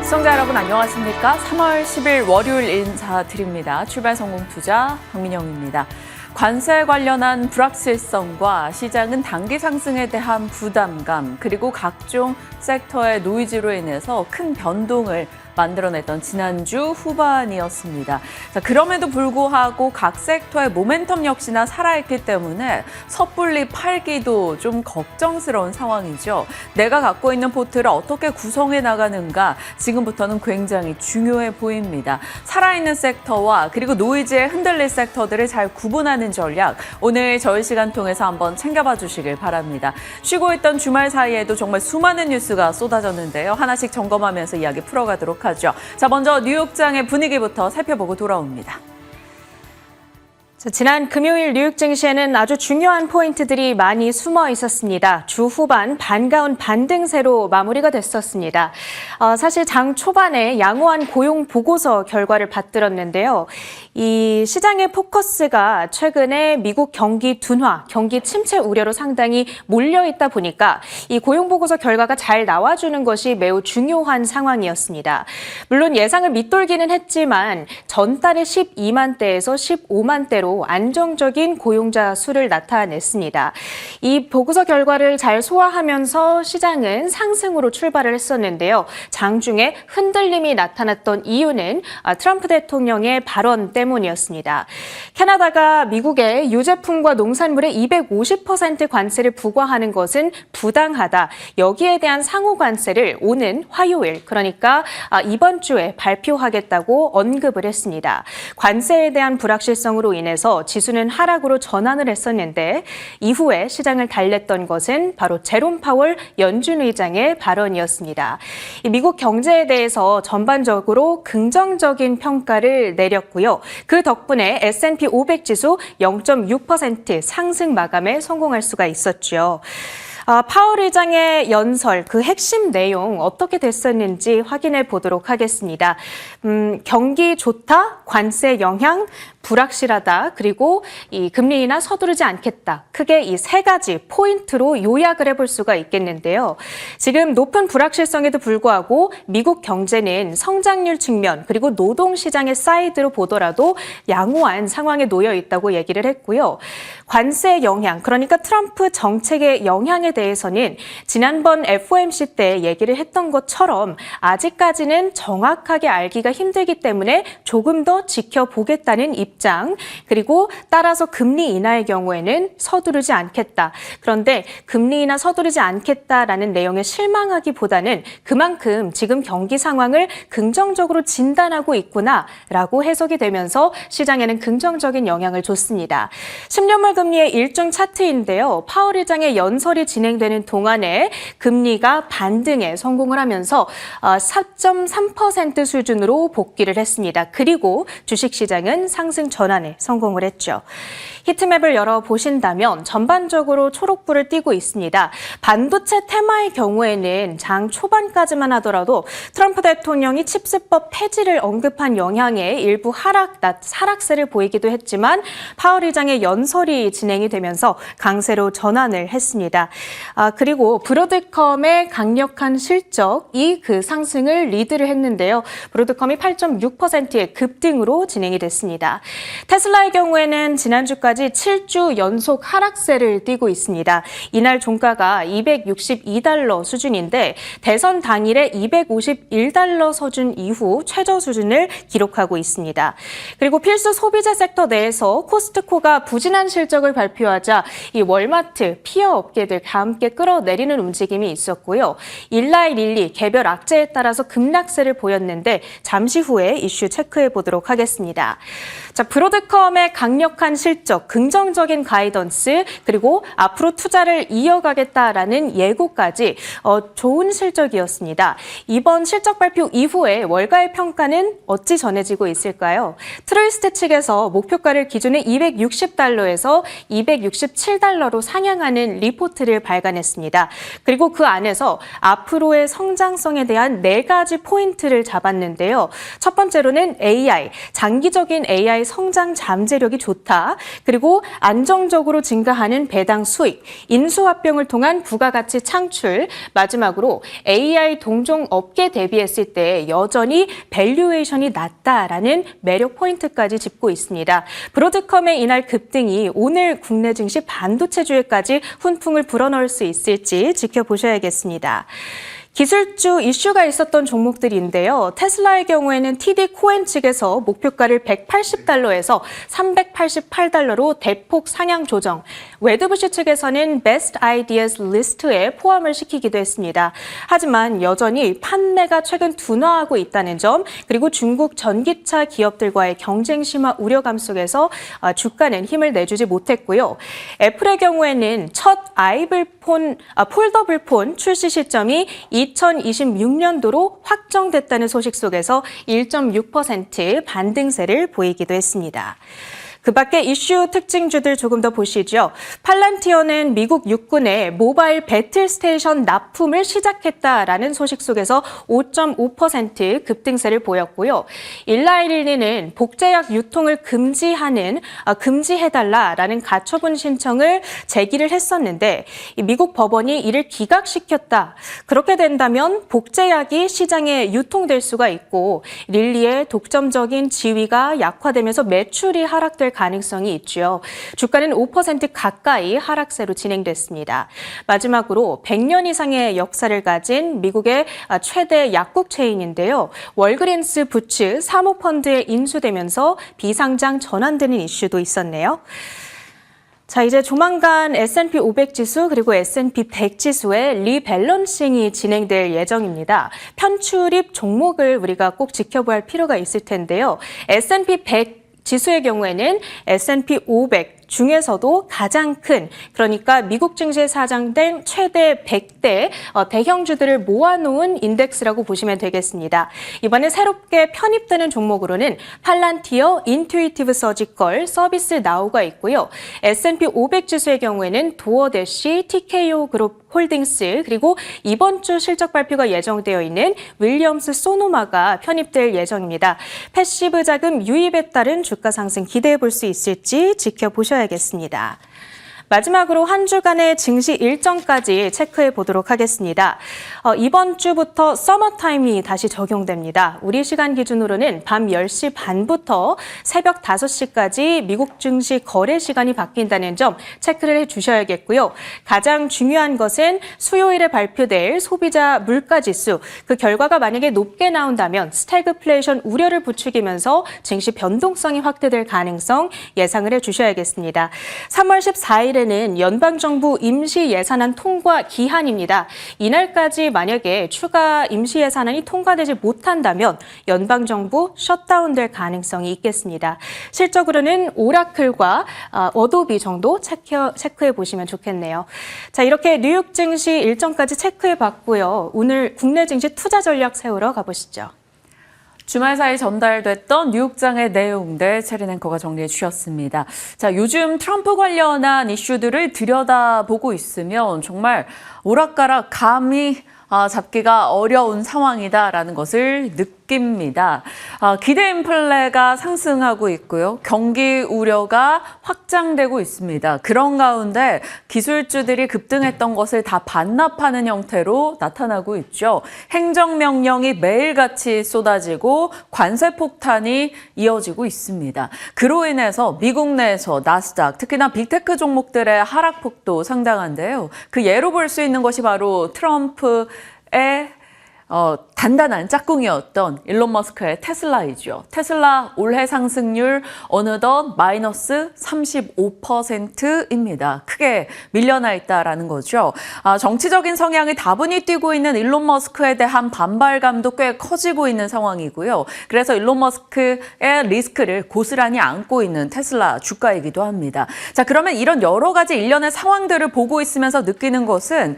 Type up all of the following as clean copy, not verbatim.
시청자 여러분 안녕하십니까? 3월 10일 월요일 인사드립니다. 출발성공투자 박민영입니다. 관세 관련한 불확실성과 시장은 단기 상승에 대한 부담감 그리고 각종 섹터의 노이즈로 인해서 큰 변동을 만들어냈던 지난주 후반이었습니다. 자, 그럼에도 불구하고 각 섹터의 모멘텀 역시나 살아있기 때문에 섣불리 팔기도 좀 걱정스러운 상황이죠. 내가 갖고 있는 포트를 어떻게 구성해 나가는가 지금부터는 굉장히 중요해 보입니다. 살아있는 섹터와 그리고 노이즈에 흔들릴 섹터들을 잘 구분하는 전략 오늘 저희 시간 통해서 한번 챙겨봐 주시길 바랍니다. 쉬고 있던 주말 사이에도 정말 수많은 뉴스가 쏟아졌는데요. 하나씩 점검하면서 이야기 풀어가도록 하죠. 자, 먼저 뉴욕장의 분위기부터 살펴보고 돌아옵니다. 지난 금요일 뉴욕 증시에는 아주 중요한 포인트들이 많이 숨어 있었습니다. 주 후반 반가운 반등세로 마무리가 됐었습니다. 사실 장 초반에 양호한 고용 보고서 결과를 받들었는데요. 이 시장의 포커스가 최근에 미국 경기 둔화, 경기 침체 우려로 상당히 몰려있다 보니까 이 고용 보고서 결과가 잘 나와주는 것이 매우 중요한 상황이었습니다. 물론 예상을 밑돌기는 했지만 전달에 12만대에서 15만대로 안정적인 고용자 수를 나타냈습니다. 이 보고서 결과를 잘 소화하면서 시장은 상승으로 출발을 했었는데요. 장중에 흔들림이 나타났던 이유는 트럼프 대통령의 발언 때문이었습니다. 캐나다가 미국의 유제품과 농산물에 250% 관세를 부과하는 것은 부당하다. 여기에 대한 상호 관세를 오는 화요일, 그러니까 이번 주에 발표하겠다고 언급을 했습니다. 관세에 대한 불확실성으로 인해서 지수는 하락으로 전환을 했었는데 이후에 시장을 달랬던 것은 바로 제롬 파월 연준 의장의 발언이었습니다. 미국 경제에 대해서 전반적으로 긍정적인 평가를 내렸고요. 그 덕분에 S&P 500 지수 0.6% 상승 마감에 성공할 수가 있었죠. 파월 의장의 연설, 그 핵심 내용 어떻게 됐었는지 확인해 보도록 하겠습니다. 경기 좋다, 관세 영향, 불확실하다, 그리고 이 금리 인하 서두르지 않겠다. 크게 이 세 가지 포인트로 요약을 해볼 수가 있겠는데요. 지금 높은 불확실성에도 불구하고 미국 경제는 성장률 측면 그리고 노동시장의 사이드로 보더라도 양호한 상황에 놓여 있다고 얘기를 했고요. 관세 영향, 그러니까 트럼프 정책의 영향에 대해서는 지난번 FOMC 때 얘기를 했던 것처럼 아직까지는 정확하게 알기가 힘들기 때문에 조금 더 지켜보겠다는 입장, 그리고 따라서 금리 인하의 경우에는 서두르지 않겠다. 그런데 금리 인하 서두르지 않겠다라는 내용에 실망하기보다는 그만큼 지금 경기 상황을 긍정적으로 진단하고 있구나라고 해석이 되면서 시장에는 긍정적인 영향을 줬습니다. 10년물 금리의 일종 차트인데요. 파월 의장의 연설이 진행되는 동안에 금리가 반등에 성공을 하면서 4.3% 수준으로 복귀를 했습니다. 그리고 주식시장은 상승 전환에 성공을 했죠. 히트맵을 열어보신다면 전반적으로 초록불을 띄고 있습니다. 반도체 테마의 경우에는 장 초반까지만 하더라도 트럼프 대통령이 칩스법 폐지를 언급한 영향에 일부 하락세를 보이기도 했지만 파월 의장의 연설이 진행이 되면서 강세로 전환을 했습니다. 그리고 브로드컴의 강력한 실적이 그 상승을 리드를 했는데요. 브로드컴이 8.6%의 급등으로 진행이 됐습니다. 테슬라의 경우에는 지난주까지 7주 연속 하락세를 띠고 있습니다. 이날 종가가 $262 수준인데 대선 당일에 $251 수준 이후 최저 수준을 기록하고 있습니다. 그리고 필수 소비재 섹터 내에서 코스트코가 부진한 실적을 발표하자 이 월마트, 피어 업계들 다 함께 끌어내리는 움직임이 있었고요. 일라이 릴리 개별 악재에 따라서 급락세를 보였는데 잠시 후에 이슈 체크해 보도록 하겠습니다. 자, 브로드컴의 강력한 실적, 긍정적인 가이던스, 그리고 앞으로 투자를 이어가겠다라는 예고까지 좋은 실적이었습니다. 이번 실적 발표 이후에 월가의 평가는 어찌 전해지고 있을까요? 트로이스트 측에서 목표가를 기준에 $260에서 $267로 상향하는 리포트를 발표했습니다. 발간했습니다. 그리고 그 안에서 앞으로의 성장성에 대한 4가지 포인트를 잡았는데요. 첫 번째로는 AI, 장기적인 AI 성장 잠재력이 좋다. 그리고 안정적으로 증가하는 배당 수익, 인수합병을 통한 부가가치 창출, 마지막으로 AI 동종 업계 대비했을 때 여전히 밸류에이션이 낮다라는 매력 포인트까지 짚고 있습니다. 브로드컴의 이날 급등이 오늘 국내 증시 반도체주에까지 훈풍을 불어넣을 수 있을지 지켜보셔야겠습니다. 기술주 이슈가 있었던 종목들인데요. 테슬라의 경우에는 TD 코엔 측에서 목표가를 180달러에서 388달러로 대폭 상향 조정, 웨드부시 측에서는 Best Ideas 리스트에 포함을 시키기도 했습니다. 하지만 여전히 판매가 최근 둔화하고 있다는 점, 그리고 중국 전기차 기업들과의 경쟁 심화 우려감 속에서 주가는 힘을 내주지 못했고요. 애플의 경우에는 첫 폴더블 폰 출시 시점이 2026년도로 확정됐다는 소식 속에서 1.6% 반등세를 보이기도 했습니다. 그 밖에 이슈 특징주들 조금 더 보시죠. 팔란티어는 미국 육군의 모바일 배틀 스테이션 납품을 시작했다라는 소식 속에서 5.5% 급등세를 보였고요. 일라이릴리는 복제약 유통을 금지해달라라는 가처분 신청을 제기를 했었는데 미국 법원이 이를 기각시켰다. 그렇게 된다면 복제약이 시장에 유통될 수가 있고 릴리의 독점적인 지위가 약화되면서 매출이 하락될 가능성이 있죠. 주가는 5% 가까이 하락세로 진행됐습니다. 마지막으로 100년 이상의 역사를 가진 미국의 최대 약국 체인인데요. 월그린스 부츠 사모펀드에 인수되면서 비상장 전환되는 이슈도 있었네요. 자, 이제 조만간 S&P 500 지수 그리고 S&P 100 지수의 리밸런싱이 진행될 예정입니다. 편출입 종목을 우리가 꼭 지켜봐야 할 필요가 있을 텐데요. S&P 100 지수의 경우에는 S&P 500 중에서도 가장 큰, 그러니까 미국 증시에 사장된 최대 100대 대형주들을 모아놓은 인덱스라고 보시면 되겠습니다. 이번에 새롭게 편입되는 종목으로는 팔란티어, 인투이티브 서지컬, 서비스 나우가 있고요. S&P 500 지수의 경우에는 도어대시, TKO 그룹 홀딩스, 그리고 이번 주 실적 발표가 예정되어 있는 윌리엄스 소노마가 편입될 예정입니다. 패시브 자금 유입에 따른 주가 상승 기대해 볼 수 있을지 지켜보셔야겠습니다. 마지막으로 한 주간의 증시 일정까지 체크해 보도록 하겠습니다. 이번 주부터 서머타임이 다시 적용됩니다. 우리 시간 기준으로는 밤 10시 반부터 새벽 5시까지 미국 증시 거래 시간이 바뀐다는 점 체크를 해주셔야겠고요. 가장 중요한 것은 수요일에 발표될 소비자 물가지수, 그 결과가 만약에 높게 나온다면 스태그플레이션 우려를 부추기면서 증시 변동성이 확대될 가능성 예상을 해주셔야겠습니다. 3월 14일 는 연방정부 임시예산안 통과 기한입니다. 이날까지 만약에 추가 임시예산안이 통과되지 못한다면 연방정부 셧다운될 가능성이 있겠습니다. 실적으로는 오라클과 어도비 정도 체크해 보시면 좋겠네요. 자, 이렇게 뉴욕 증시 일정까지 체크해 봤고요. 오늘 국내 증시 투자 전략 세우러 가보시죠. 주말 사이 전달됐던 뉴욕장의 내용들 체린 앵커가 정리해 주셨습니다. 자, 요즘 트럼프 관련한 이슈들을 들여다보고 있으면 정말 오락가락 감이 잡기가 어려운 상황이다라는 것을 느낍니다. 기대 인플레가 상승하고 있고요. 경기 우려가 확장되고 있습니다. 그런 가운데 기술주들이 급등했던 것을 다 반납하는 형태로 나타나고 있죠. 행정명령이 매일같이 쏟아지고 관세 폭탄이 이어지고 있습니다. 그로 인해서 미국 내에서 나스닥, 특히나 빅테크 종목들의 하락폭도 상당한데요. 그 예로 볼 수 있는 것이 바로 트럼프의 단단한 짝꿍이었던 일론 머스크의 테슬라이죠. 테슬라 올해 상승률 어느덧 마이너스 35%입니다. 크게 밀려나 있다라는 거죠. 정치적인 성향이 다분히 띄고 있는 일론 머스크에 대한 반발감도 꽤 커지고 있는 상황이고요. 그래서 일론 머스크의 리스크를 고스란히 안고 있는 테슬라 주가이기도 합니다. 자, 그러면 이런 여러 가지 일련의 상황들을 보고 있으면서 느끼는 것은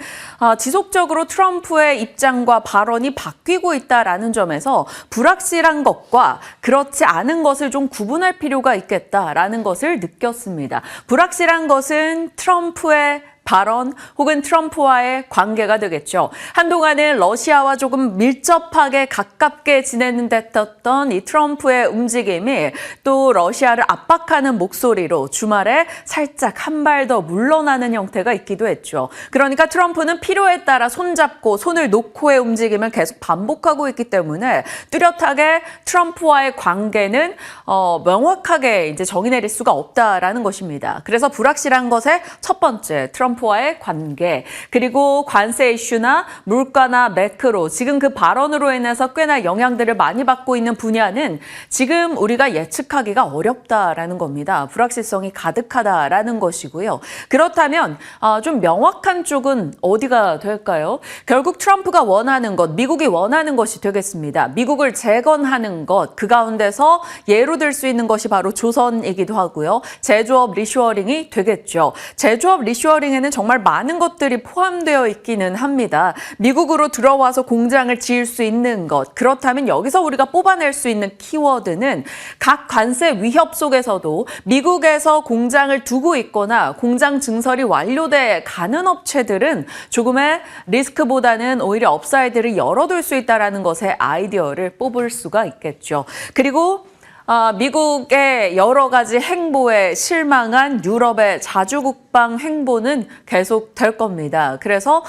지속적으로 트럼프의 입장과 발언이 바뀌고 있다라는 점에서 불확실한 것과 그렇지 않은 것을 좀 구분할 필요가 있겠다라는 것을 느꼈습니다. 불확실한 것은 트럼프의 발언 혹은 트럼프와의 관계가 되겠죠. 한동안은 러시아와 조금 밀접하게 가깝게 지내는 듯했던 이 트럼프의 움직임이 또 러시아를 압박하는 목소리로 주말에 살짝 한 발 더 물러나는 형태가 있기도 했죠. 그러니까 트럼프는 필요에 따라 손잡고 손을 놓고의 움직임을 계속 반복하고 있기 때문에 뚜렷하게 트럼프와의 관계는 명확하게 이제 정의 내릴 수가 없다라는 것입니다. 그래서 불확실한 것의 첫 번째, 트럼프와의 관계, 그리고 관세 이슈나 물가나 매크로, 지금 그 발언으로 인해서 꽤나 영향들을 많이 받고 있는 분야는 지금 우리가 예측하기가 어렵다라는 겁니다. 불확실성이 가득하다라는 것이고요. 그렇다면 좀 명확한 쪽은 어디가 될까요? 결국 트럼프가 원하는 것, 미국이 원하는 것이 되겠습니다. 미국을 재건하는 것, 그 가운데서 예로 들 수 있는 것이 바로 조선이기도 하고요. 제조업 리쇼어링이 되겠죠. 제조업 리쇼어링에는 정말 많은 것들이 포함되어 있기는 합니다. 미국으로 들어와서 공장을 지을 수 있는 것, 그렇다면 여기서 우리가 뽑아낼 수 있는 키워드는 각 관세 위협 속에서도 미국에서 공장을 두고 있거나 공장 증설이 완료돼 가는 업체들은 조금의 리스크보다는 오히려 업사이드를 열어둘 수 있다는 것의 아이디어를 뽑을 수가 있겠죠. 그리고 미국의 여러 가지 행보에 실망한 유럽의 자주국방 행보는 계속 될 겁니다. 그래서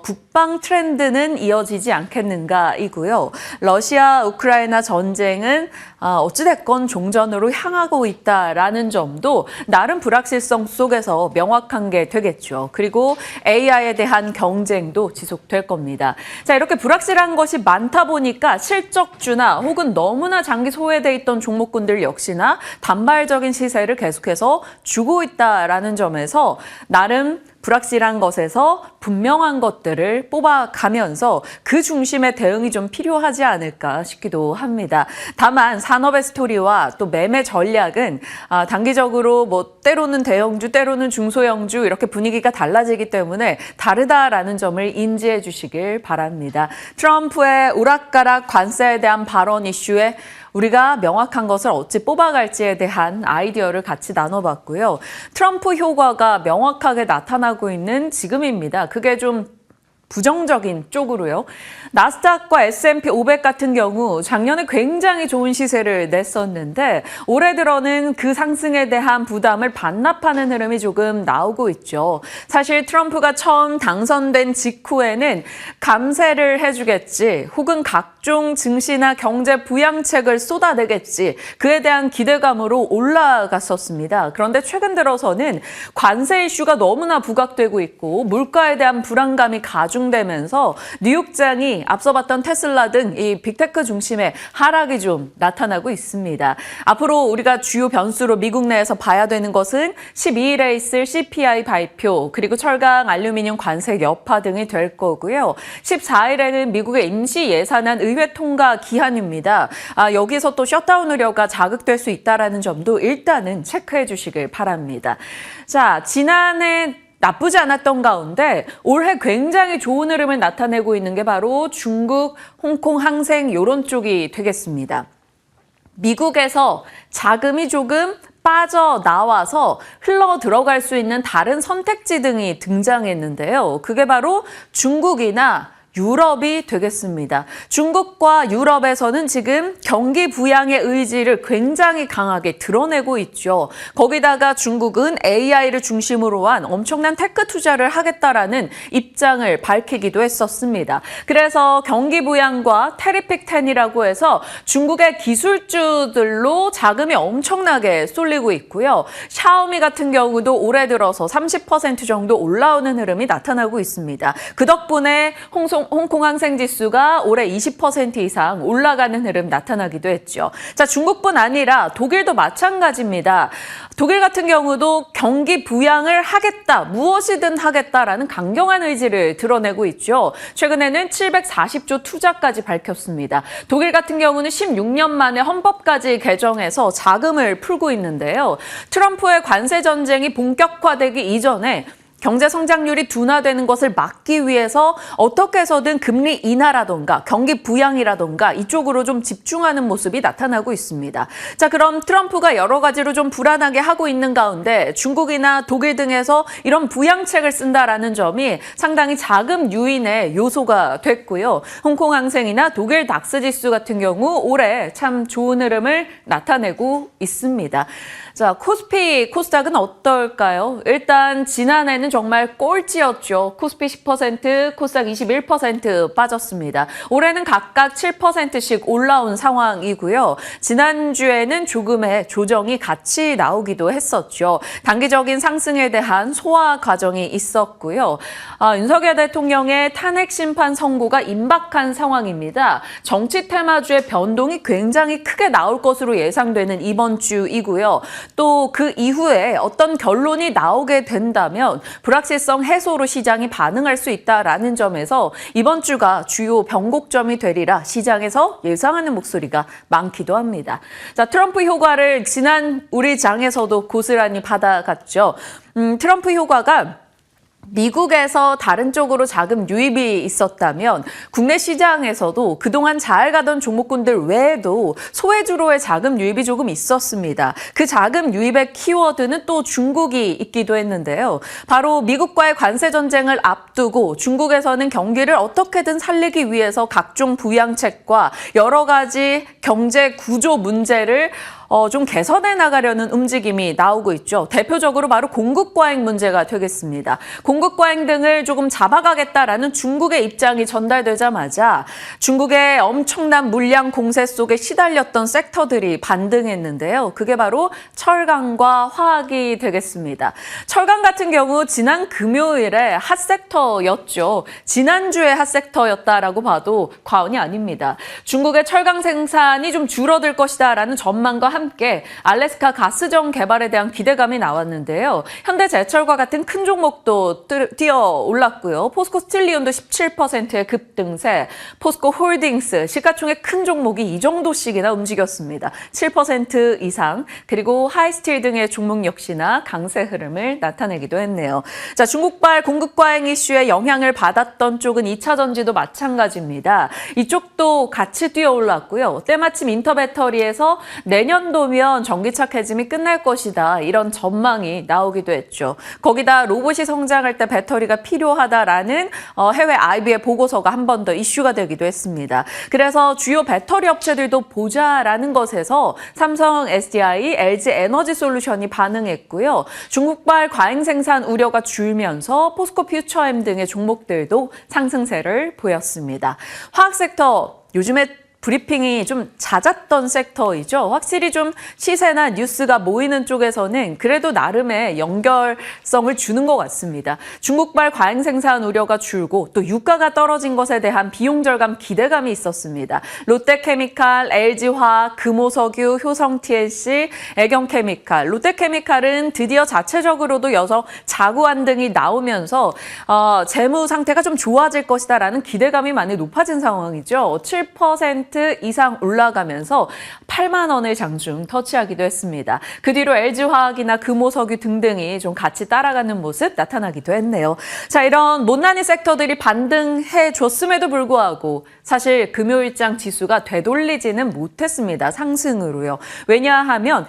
국방 트렌드는 이어지지 않겠는가이고요. 러시아 우크라이나 전쟁은 어찌됐건 종전으로 향하고 있다라는 점도 나름 불확실성 속에서 명확한 게 되겠죠. 그리고 AI에 대한 경쟁도 지속될 겁니다. 자, 이렇게 불확실한 것이 많다 보니까 실적주나 혹은 너무나 장기 소외돼 있던 종목군들 역시나 단발적인 시세를 계속해서 주고 있다라는 점에서 나름 불확실한 것에서 분명한 것들을 뽑아가면서 그 중심의 대응이 좀 필요하지 않을까 싶기도 합니다. 다만 산업의 스토리와 또 매매 전략은 단기적으로 뭐 때로는 대형주, 때로는 중소형주 이렇게 분위기가 달라지기 때문에 다르다라는 점을 인지해 주시길 바랍니다. 트럼프의 오락가락 관세에 대한 발언 이슈에 우리가 명확한 것을 어찌 뽑아갈지에 대한 아이디어를 같이 나눠봤고요. 트럼프 효과가 명확하게 나타나고 있는 지금입니다. 그게 좀 부정적인 쪽으로요. 나스닥과 S&P 500 같은 경우 작년에 굉장히 좋은 시세를 냈었는데 올해 들어는 그 상승에 대한 부담을 반납하는 흐름이 조금 나오고 있죠. 사실 트럼프가 처음 당선된 직후에는 감세를 해주겠지 혹은 각종 증시나 경제 부양책을 쏟아내겠지 그에 대한 기대감으로 올라갔었습니다. 그런데 최근 들어서는 관세 이슈가 너무나 부각되고 있고 물가에 대한 불안감이 가중되면서 뉴욕장이 앞서 봤던 테슬라 등 이 빅테크 중심의 하락이 좀 나타나고 있습니다. 앞으로 우리가 주요 변수로 미국 내에서 봐야 되는 것은 12일에 있을 CPI 발표 그리고 철강, 알루미늄 관세 여파 등이 될 거고요. 14일에는 미국의 임시 예산안 의회 통과 기한입니다. 여기서 또 셧다운 우려가 자극될 수 있다는 점도 일단은 체크해 주시길 바랍니다. 자, 지난해 나쁘지 않았던 가운데 올해 굉장히 좋은 흐름을 나타내고 있는 게 바로 중국, 홍콩 항생 이런 쪽이 되겠습니다. 미국에서 자금이 조금 빠져나와서 흘러 들어갈 수 있는 다른 선택지 등이 등장했는데요. 그게 바로 중국이나 유럽이 되겠습니다. 중국과 유럽에서는 지금 경기 부양의 의지를 굉장히 강하게 드러내고 있죠. 거기다가 중국은 AI를 중심으로 한 엄청난 테크 투자를 하겠다라는 입장을 밝히기도 했었습니다. 그래서 경기 부양과 테리픽 10이라고 해서 중국의 기술주들로 자금이 엄청나게 쏠리고 있고요. 샤오미 같은 경우도 올해 들어서 30% 정도 올라오는 흐름이 나타나고 있습니다. 그 덕분에 홍콩 항생 지수가 올해 20% 이상 올라가는 흐름 나타나기도 했죠. 자, 중국뿐 아니라 독일도 마찬가지입니다. 독일 같은 경우도 경기 부양을 하겠다, 무엇이든 하겠다라는 강경한 의지를 드러내고 있죠. 최근에는 740조 투자까지 밝혔습니다. 독일 같은 경우는 16년 만에 헌법까지 개정해서 자금을 풀고 있는데요. 트럼프의 관세 전쟁이 본격화되기 이전에 경제 성장률이 둔화되는 것을 막기 위해서 어떻게 해서든 금리 인하라던가 경기 부양이라던가 이쪽으로 좀 집중하는 모습이 나타나고 있습니다. 자, 그럼 트럼프가 여러 가지로 좀 불안하게 하고 있는 가운데 중국이나 독일 등에서 이런 부양책을 쓴다라는 점이 상당히 자금 유인의 요소가 됐고요. 홍콩 항생이나 독일 닥스 지수 같은 경우 올해 참 좋은 흐름을 나타내고 있습니다. 자, 코스피, 코스닥은 어떨까요? 일단 지난해는 정말 꼴찌였죠. 코스피 10%, 코스닥 21% 빠졌습니다. 올해는 각각 7%씩 올라온 상황이고요. 지난주에는 조금의 조정이 같이 나오기도 했었죠. 단기적인 상승에 대한 소화 과정이 있었고요. 윤석열 대통령의 탄핵 심판 선고가 임박한 상황입니다. 정치 테마주의 변동이 굉장히 크게 나올 것으로 예상되는 이번 주이고요. 또 그 이후에 어떤 결론이 나오게 된다면 불확실성 해소로 시장이 반응할 수 있다라는 점에서 이번 주가 주요 변곡점이 되리라 시장에서 예상하는 목소리가 많기도 합니다. 자, 트럼프 효과를 지난 우리 장에서도 고스란히 받아갔죠. 트럼프 효과가 미국에서 다른 쪽으로 자금 유입이 있었다면 국내 시장에서도 그동안 잘 가던 종목군들 외에도 소외주로의 자금 유입이 조금 있었습니다. 그 자금 유입의 키워드는 또 중국이 있기도 했는데요. 바로 미국과의 관세 전쟁을 앞두고 중국에서는 경기를 어떻게든 살리기 위해서 각종 부양책과 여러 가지 경제 구조 문제를 좀 개선해 나가려는 움직임이 나오고 있죠. 대표적으로 바로 공급 과잉 문제가 되겠습니다. 공급 과잉 등을 조금 잡아가겠다라는 중국의 입장이 전달되자마자 중국의 엄청난 물량 공세 속에 시달렸던 섹터들이 반등했는데요. 그게 바로 철강과 화학이 되겠습니다. 철강 같은 경우 지난 금요일에 핫섹터였죠. 지난주에 핫섹터였다라고 봐도 과언이 아닙니다. 중국의 철강 생산이 좀 줄어들 것이다라는 전망과 함께 알래스카 가스정 개발에 대한 기대감이 나왔는데요. 현대제철과 같은 큰 종목도 뛰어 올랐고요. 포스코 스틸리온도 17%의 급등세, 포스코 홀딩스, 시가총액 큰 종목이 이 정도씩이나 움직였습니다. 7% 이상, 그리고 하이스틸 등의 종목 역시나 강세 흐름을 나타내기도 했네요. 자, 중국발 공급 과잉 이슈에 영향을 받았던 쪽은 2차 전지도 마찬가지입니다. 이쪽도 같이 뛰어 올랐고요. 때마침 인터배터리에서 내년도면 전기차 캐즘이 끝날 것이다. 이런 전망이 나오기도 했죠. 거기다 로봇이 성장할 때 배터리가 필요하다라는 해외 IB의 보고서가 한 번 더 이슈가 되기도 했습니다. 그래서 주요 배터리 업체들도 보자라는 것에서 삼성 SDI, LG 에너지 솔루션이 반응했고요. 중국발 과잉 생산 우려가 줄면서 포스코 퓨처엠 등의 종목들도 상승세를 보였습니다. 화학 섹터 요즘에 브리핑이 좀 잦았던 섹터이죠. 확실히 좀 시세나 뉴스가 모이는 쪽에서는 그래도 나름의 연결성을 주는 것 같습니다. 중국발 과잉 생산 우려가 줄고 또 유가가 떨어진 것에 대한 비용 절감 기대감이 있었습니다. 롯데케미칼, LG화학, 금호석유, 효성TLC, 애경케미칼, 롯데케미칼은 드디어 자체적으로도 여성 자구안 등이 나오면서 재무 상태가 좀 좋아질 것이다라는 기대감이 많이 높아진 상황이죠. 7% 이상 올라가면서 8만 원을 장중 터치하기도 했습니다. 그 뒤로 LG화학이나 금호석유 등등이 좀 같이 따라가는 모습 나타나기도 했네요. 자, 이런 못난이 섹터들이 반등해 줬음에도 불구하고 사실 금요일장 지수가 되돌리지는 못했습니다. 상승으로요. 왜냐하면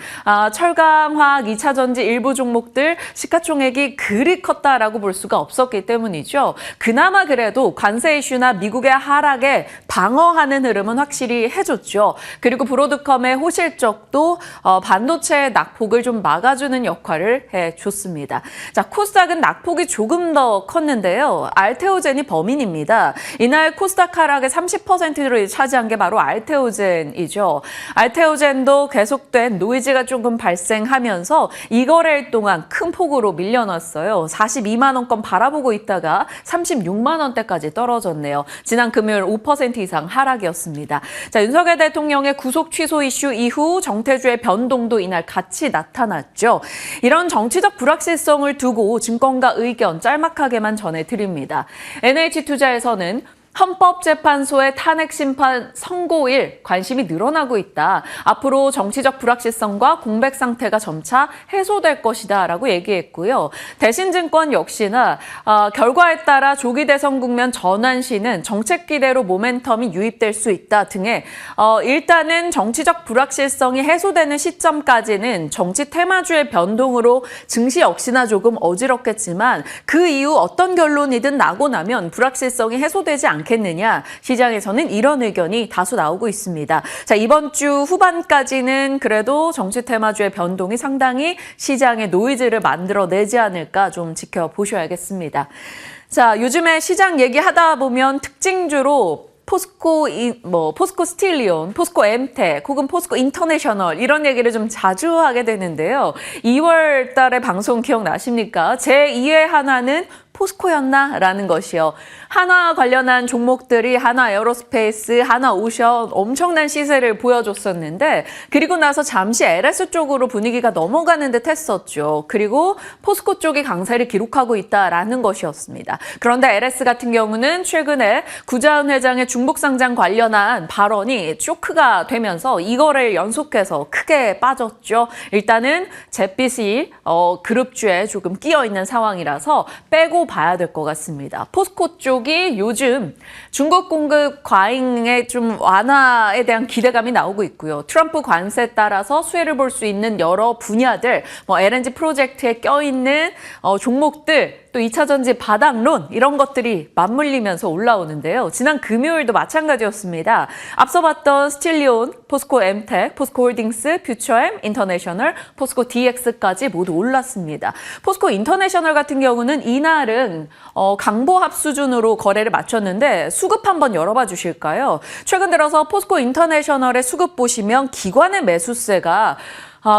철강, 화학, 2차 전지 일부 종목들 시가총액이 그리 컸다라고 볼 수가 없었기 때문이죠. 그나마 그래도 관세 이슈나 미국의 하락에 방어하는 흐름은 확실히 해줬죠. 그리고 브로드컴의 호실적도 반도체의 낙폭을 좀 막아주는 역할을 해줬습니다. 자, 코스닥은 낙폭이 조금 더 컸는데요. 알테오젠이 범인입니다. 이날 코스닥 하락의 30%를 차지한 게 바로 알테오젠이죠. 알테오젠도 계속된 노이즈가 조금 발생하면서 이 거래일 동안 큰 폭으로 밀려났어요. 42만 원권 바라보고 있다가 36만 원대까지 떨어졌네요. 지난 금요일 5% 이상 하락이었습니다. 자, 윤석열 대통령의 구속 취소 이슈 이후 정태주의 변동도 이날 같이 나타났죠. 이런 정치적 불확실성을 두고 증권가 의견 짤막하게만 전해드립니다. NH투자에서는 헌법재판소의 탄핵 심판 선고일 관심이 늘어나고 있다. 앞으로 정치적 불확실성과 공백 상태가 점차 해소될 것이다라고 얘기했고요. 대신증권 역시나 결과에 따라 조기 대선 국면 전환 시는 정책 기대로 모멘텀이 유입될 수 있다 등의 일단은 정치적 불확실성이 해소되는 시점까지는 정치 테마주의 변동으로 증시 역시나 조금 어지럽겠지만 그 이후 어떤 결론이든 나고 나면 불확실성이 해소되지 않겠느냐. 시장에서는 이런 의견이 다수 나오고 있습니다. 자, 이번 주 후반까지는 그래도 정치 테마주의 변동이 상당히 시장의 노이즈를 만들어내지 않을까 좀 지켜보셔야겠습니다. 자, 요즘에 시장 얘기하다 보면 특징주로 포스코 스틸리온, 포스코 엠텍 혹은 포스코 인터내셔널 이런 얘기를 좀 자주 하게 되는데요. 2월 달에 방송 기억나십니까? 제2의 하나는 포스코였나라는 것이요. 한화 관련한 종목들이 한화 에어로스페이스, 한화 오션 엄청난 시세를 보여줬었는데 그리고 나서 잠시 LS 쪽으로 분위기가 넘어가는 듯 했었죠. 그리고 포스코 쪽이 강세를 기록하고 있다라는 것이었습니다. 그런데 LS 같은 경우는 최근에 구자은 회장의 중복 상장 관련한 발언이 쇼크가 되면서 이거를 연속해서 크게 빠졌죠. 일단은 잿빛이 그룹주에 조금 끼어 있는 상황이라서 빼고 봐야 될 것 같습니다. 포스코 쪽이 요즘 중국 공급 과잉의 좀 완화에 대한 기대감이 나오고 있고요. 트럼프 관세에 따라서 수혜를 볼 수 있는 여러 분야들, LNG 프로젝트에 껴있는 종목들, 또 2차 전지 바닥론 이런 것들이 맞물리면서 올라오는데요. 지난 금요일도 마찬가지였습니다. 앞서 봤던 스틸리온, 포스코 엠텍, 포스코 홀딩스, 퓨처엠, 인터내셔널, 포스코 DX까지 모두 올랐습니다. 포스코 인터내셔널 같은 경우는 이날은 강보합 수준으로 거래를 마쳤는데 수급 한번 열어봐 주실까요? 최근 들어서 포스코 인터내셔널의 수급 보시면 기관의 매수세가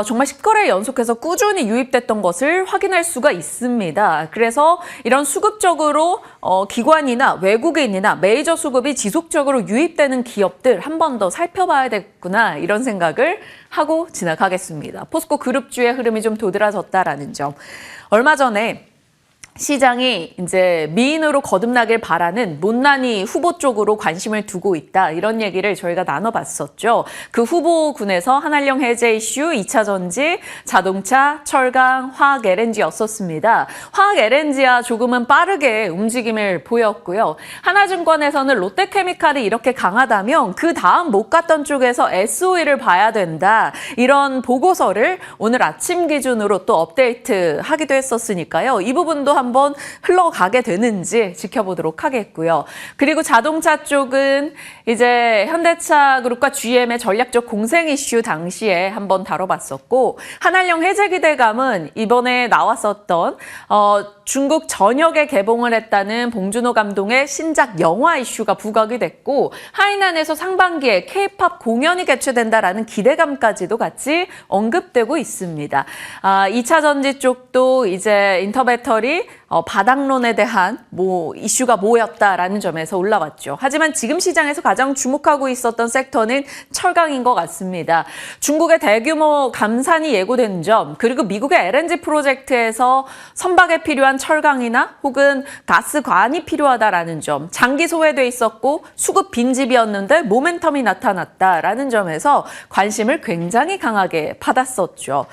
정말 10거래 연속해서 꾸준히 유입됐던 것을 확인할 수가 있습니다. 그래서 이런 수급적으로 기관이나 외국인이나 메이저 수급이 지속적으로 유입되는 기업들 한 번 더 살펴봐야겠구나 이런 생각을 하고 지나가겠습니다. 포스코 그룹주의 흐름이 좀 도드라졌다라는 점. 얼마 전에 시장이 이제 미인으로 거듭나길 바라는 못난이 후보 쪽으로 관심을 두고 있다. 이런 얘기를 저희가 나눠봤었죠. 그 후보군에서 한한령 해제 이슈, 2차 전지, 자동차, 철강, 화학 LNG였었습니다. 화학 LNG야 조금은 빠르게 움직임을 보였고요. 하나증권에서는 롯데케미칼이 이렇게 강하다면 그 다음 못 갔던 쪽에서 SOE를 봐야 된다. 이런 보고서를 오늘 아침 기준으로 또 업데이트하기도 했었으니까요. 이 부분도 한번 흘러가게 되는지 지켜보도록 하겠고요. 그리고 자동차 쪽은 이제 현대차 그룹과 GM의 전략적 공생 이슈 당시에 한번 다뤄봤었고 한한령 해제 기대감은 이번에 나왔었던 중국 전역에 개봉을 했다는 봉준호 감독의 신작 영화 이슈가 부각이 됐고 하이난에서 상반기에 K-팝 공연이 개최된다라는 기대감까지도 같이 언급되고 있습니다. 2차 전지 쪽도 이제 인터배터리 바닥론에 대한 이슈가 뭐였다라는 점에서 올라왔죠. 하지만 지금 시장에서 가장 주목하고 있었던 섹터는 철강인 것 같습니다. 중국의 대규모 감산이 예고된 점, 그리고 미국의 LNG 프로젝트에서 선박에 필요한 철강이나 혹은 가스관이 필요하다라는 점, 장기 소외돼 있었고 수급 빈집이었는데 모멘텀이 나타났다라는 점에서 관심을 굉장히 강하게 받았었죠.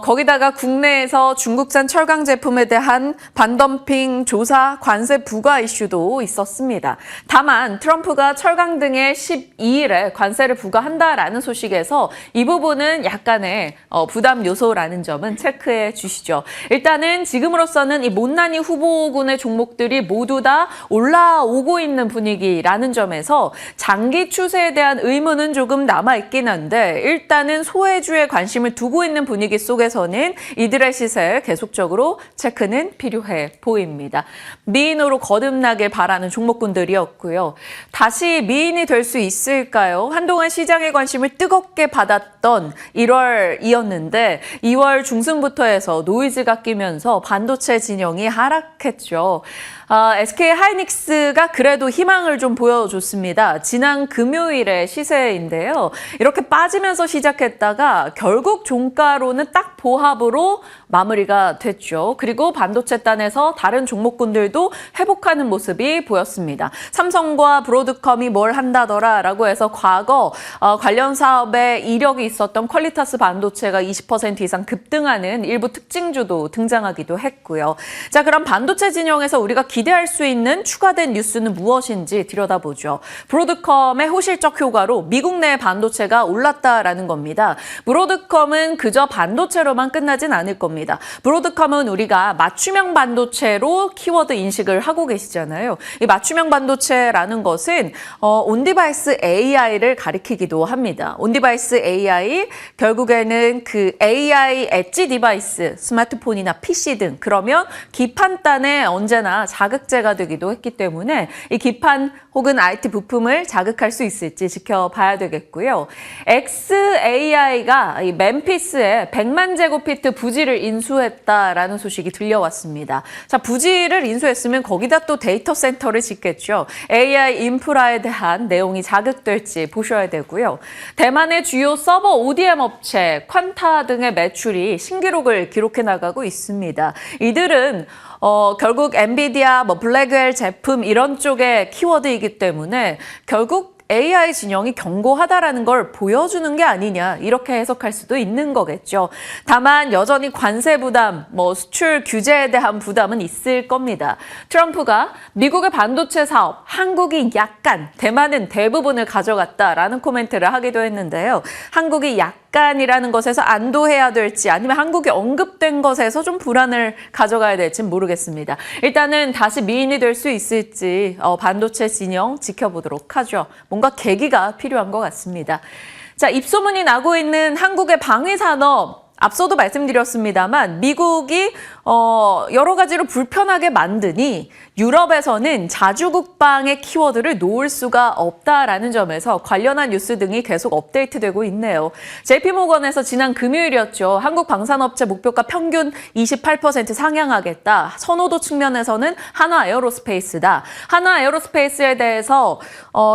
거기다가 국내에서 중국산 철강 제품에 대한 반덤핑 조사 관세 부과 이슈도 있었습니다. 다만 트럼프가 철강 등에 12일에 관세를 부과한다라는 소식에서 이 부분은 약간의 부담 요소라는 점은 체크해 주시죠. 일단은 지금으로서는 이 못난이 후보군의 종목들이 모두 다 올라오고 있는 분위기라는 점에서 장기 추세에 대한 의문은 조금 남아있긴 한데 일단은 소외주에 관심을 두고 있는 분위기 속에서는 이들의 시세 계속적으로 체크는 필요해 보입니다. 미인으로 거듭나길 바라는 종목군들이었고요. 다시 미인이 될 수 있을까요? 한동안 시장의 관심을 뜨겁게 받았던 1월이었는데 2월 중순부터 해서 노이즈가 끼면서 반도체 진영이 하락했죠. SK 하이닉스가 그래도 희망을 좀 보여줬습니다. 지난 금요일의 시세인데요. 이렇게 빠지면서 시작했다가 결국 종가로는 딱 보합으로 마무리가 됐죠. 그리고 반도체 단에서 다른 종목군들도 회복하는 모습이 보였습니다. 삼성과 브로드컴이 뭘 한다더라라고 해서 과거 관련 사업에 이력이 있었던 퀄리타스 반도체가 20% 이상 급등하는 일부 특징주도 등장하기도 했고요. 자, 그럼 반도체 진영에서 우리가 기대할 수 있는 추가된 뉴스는 무엇인지 들여다보죠. 브로드컴의 호실적 효과로 미국 내 반도체가 올랐다라는 겁니다. 브로드컴은 그저 반도체로만 끝나진 않을 겁니다. 브로드컴은 우리가 맞춤형 반도체로 키워드 인식을 하고 계시잖아요. 이 맞춤형 반도체라는 것은 온디바이스 AI를 가리키기도 합니다. 온디바이스 AI, 결국에는 그 AI 엣지 디바이스, 스마트폰이나 PC 등 그러면 기판단에 언제나 자극제가 되기도 했기 때문에 이 기판 혹은 IT 부품을 자극할 수 있을지 지켜봐야 되겠고요. xAI가 이 멤피스에 100만 제곱피트 부지를 인수했다라는 소식이 들려왔습니다. 자, 부지를 인수했으면 거기다 또 데이터 센터를 짓겠죠. AI 인프라에 대한 내용이 자극될지 보셔야 되고요. 대만의 주요 서버 ODM 업체, 퀀타 등의 매출이 신기록을 기록해 나가고 있습니다. 이들은 결국 엔비디아, 블랙웰 제품 이런 쪽의 키워드이기 때문에 결국 AI 진영이 견고하다라는 걸 보여주는 게 아니냐 이렇게 해석할 수도 있는 거겠죠. 다만 여전히 관세 부담, 수출 규제에 대한 부담은 있을 겁니다. 트럼프가 미국의 반도체 사업, 한국이 약간, 대만은 대부분을 가져갔다라는 코멘트를 하기도 했는데요. 한국이 약간이라는 것에서 안도해야 될지 아니면 한국이 언급된 것에서 좀 불안을 가져가야 될지는 모르겠습니다. 일단은 다시 미인이 될 수 있을지 반도체 진영 지켜보도록 하죠. 뭔가 계기가 필요한 것 같습니다. 자, 입소문이 나고 있는 한국의 방위산업, 앞서도 말씀드렸습니다만 미국이 여러 가지로 불편하게 만드니 유럽에서는 자주국방의 키워드를 놓을 수가 없다라는 점에서 관련한 뉴스 등이 계속 업데이트되고 있네요. JP모건에서 지난 금요일이었죠. 한국 방산업체 목표가 평균 28% 상향하겠다. 선호도 측면에서는 한화에어로스페이스다. 한화에어로스페이스에 대해서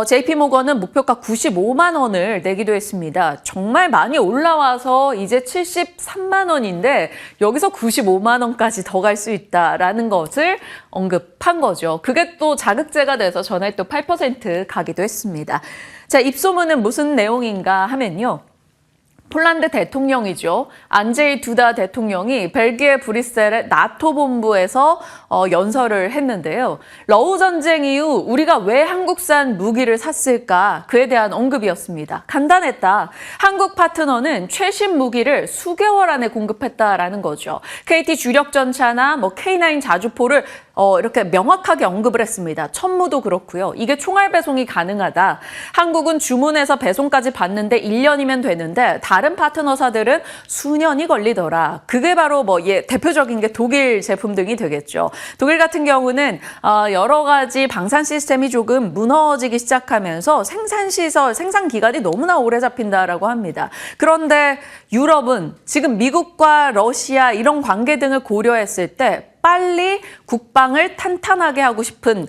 JP모건은 목표가 95만 원을 내기도 했습니다. 정말 많이 올라와서 이제 73만 원인데 여기서 95만 원까지 더 갈 수 있다라는 것을 언급한 거죠. 그게 또 자극제가 돼서 전에 또 8% 가기도 했습니다. 자, 입소문은 무슨 내용인가 하면요. 폴란드 대통령이죠. 안제이 두다 대통령이 벨기에 브뤼셀의 나토 본부에서 연설을 했는데요. 러우 전쟁 이후 우리가 왜 한국산 무기를 샀을까? 그에 대한 언급이었습니다. 간단했다. 한국 파트너는 최신 무기를 수개월 안에 공급했다라는 거죠. KT 주력 전차나 K9 자주포를 이렇게 명확하게 언급을 했습니다. 천무도 그렇고요. 이게 총알 배송이 가능하다. 한국은 주문해서 배송까지 받는데 1년이면 되는데 다른 파트너사들은 수년이 걸리더라. 그게 바로 대표적인 게 독일 제품 등이 되겠죠. 독일 같은 경우는 여러 가지 방산 시스템이 조금 무너지기 시작하면서 생산시설, 생산기간이 너무나 오래 잡힌다라고 합니다. 그런데 유럽은 지금 미국과 러시아 이런 관계 등을 고려했을 때 빨리 국방을 탄탄하게 하고 싶은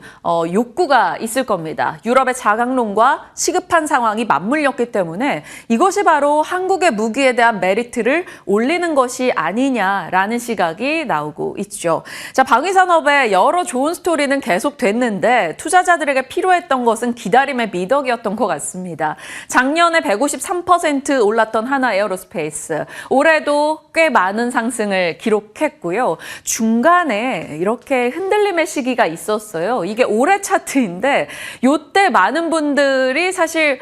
욕구가 있을 겁니다. 유럽의 자강론과 시급한 상황이 맞물렸기 때문에 이것이 바로 한국의 무기에 대한 메리트를 올리는 것이 아니냐라는 시각이 나오고 있죠. 자, 방위산업의 여러 좋은 스토리는 계속 됐는데 투자자들에게 필요했던 것은 기다림의 미덕이었던 것 같습니다. 작년에 153% 올랐던 한화에어로스페이스, 올해도 꽤 많은 상승을 기록했고요. 중간에 이렇게 흔들림의 시기가 있었어요. 이게 올해 차트인데 이때 많은 분들이 사실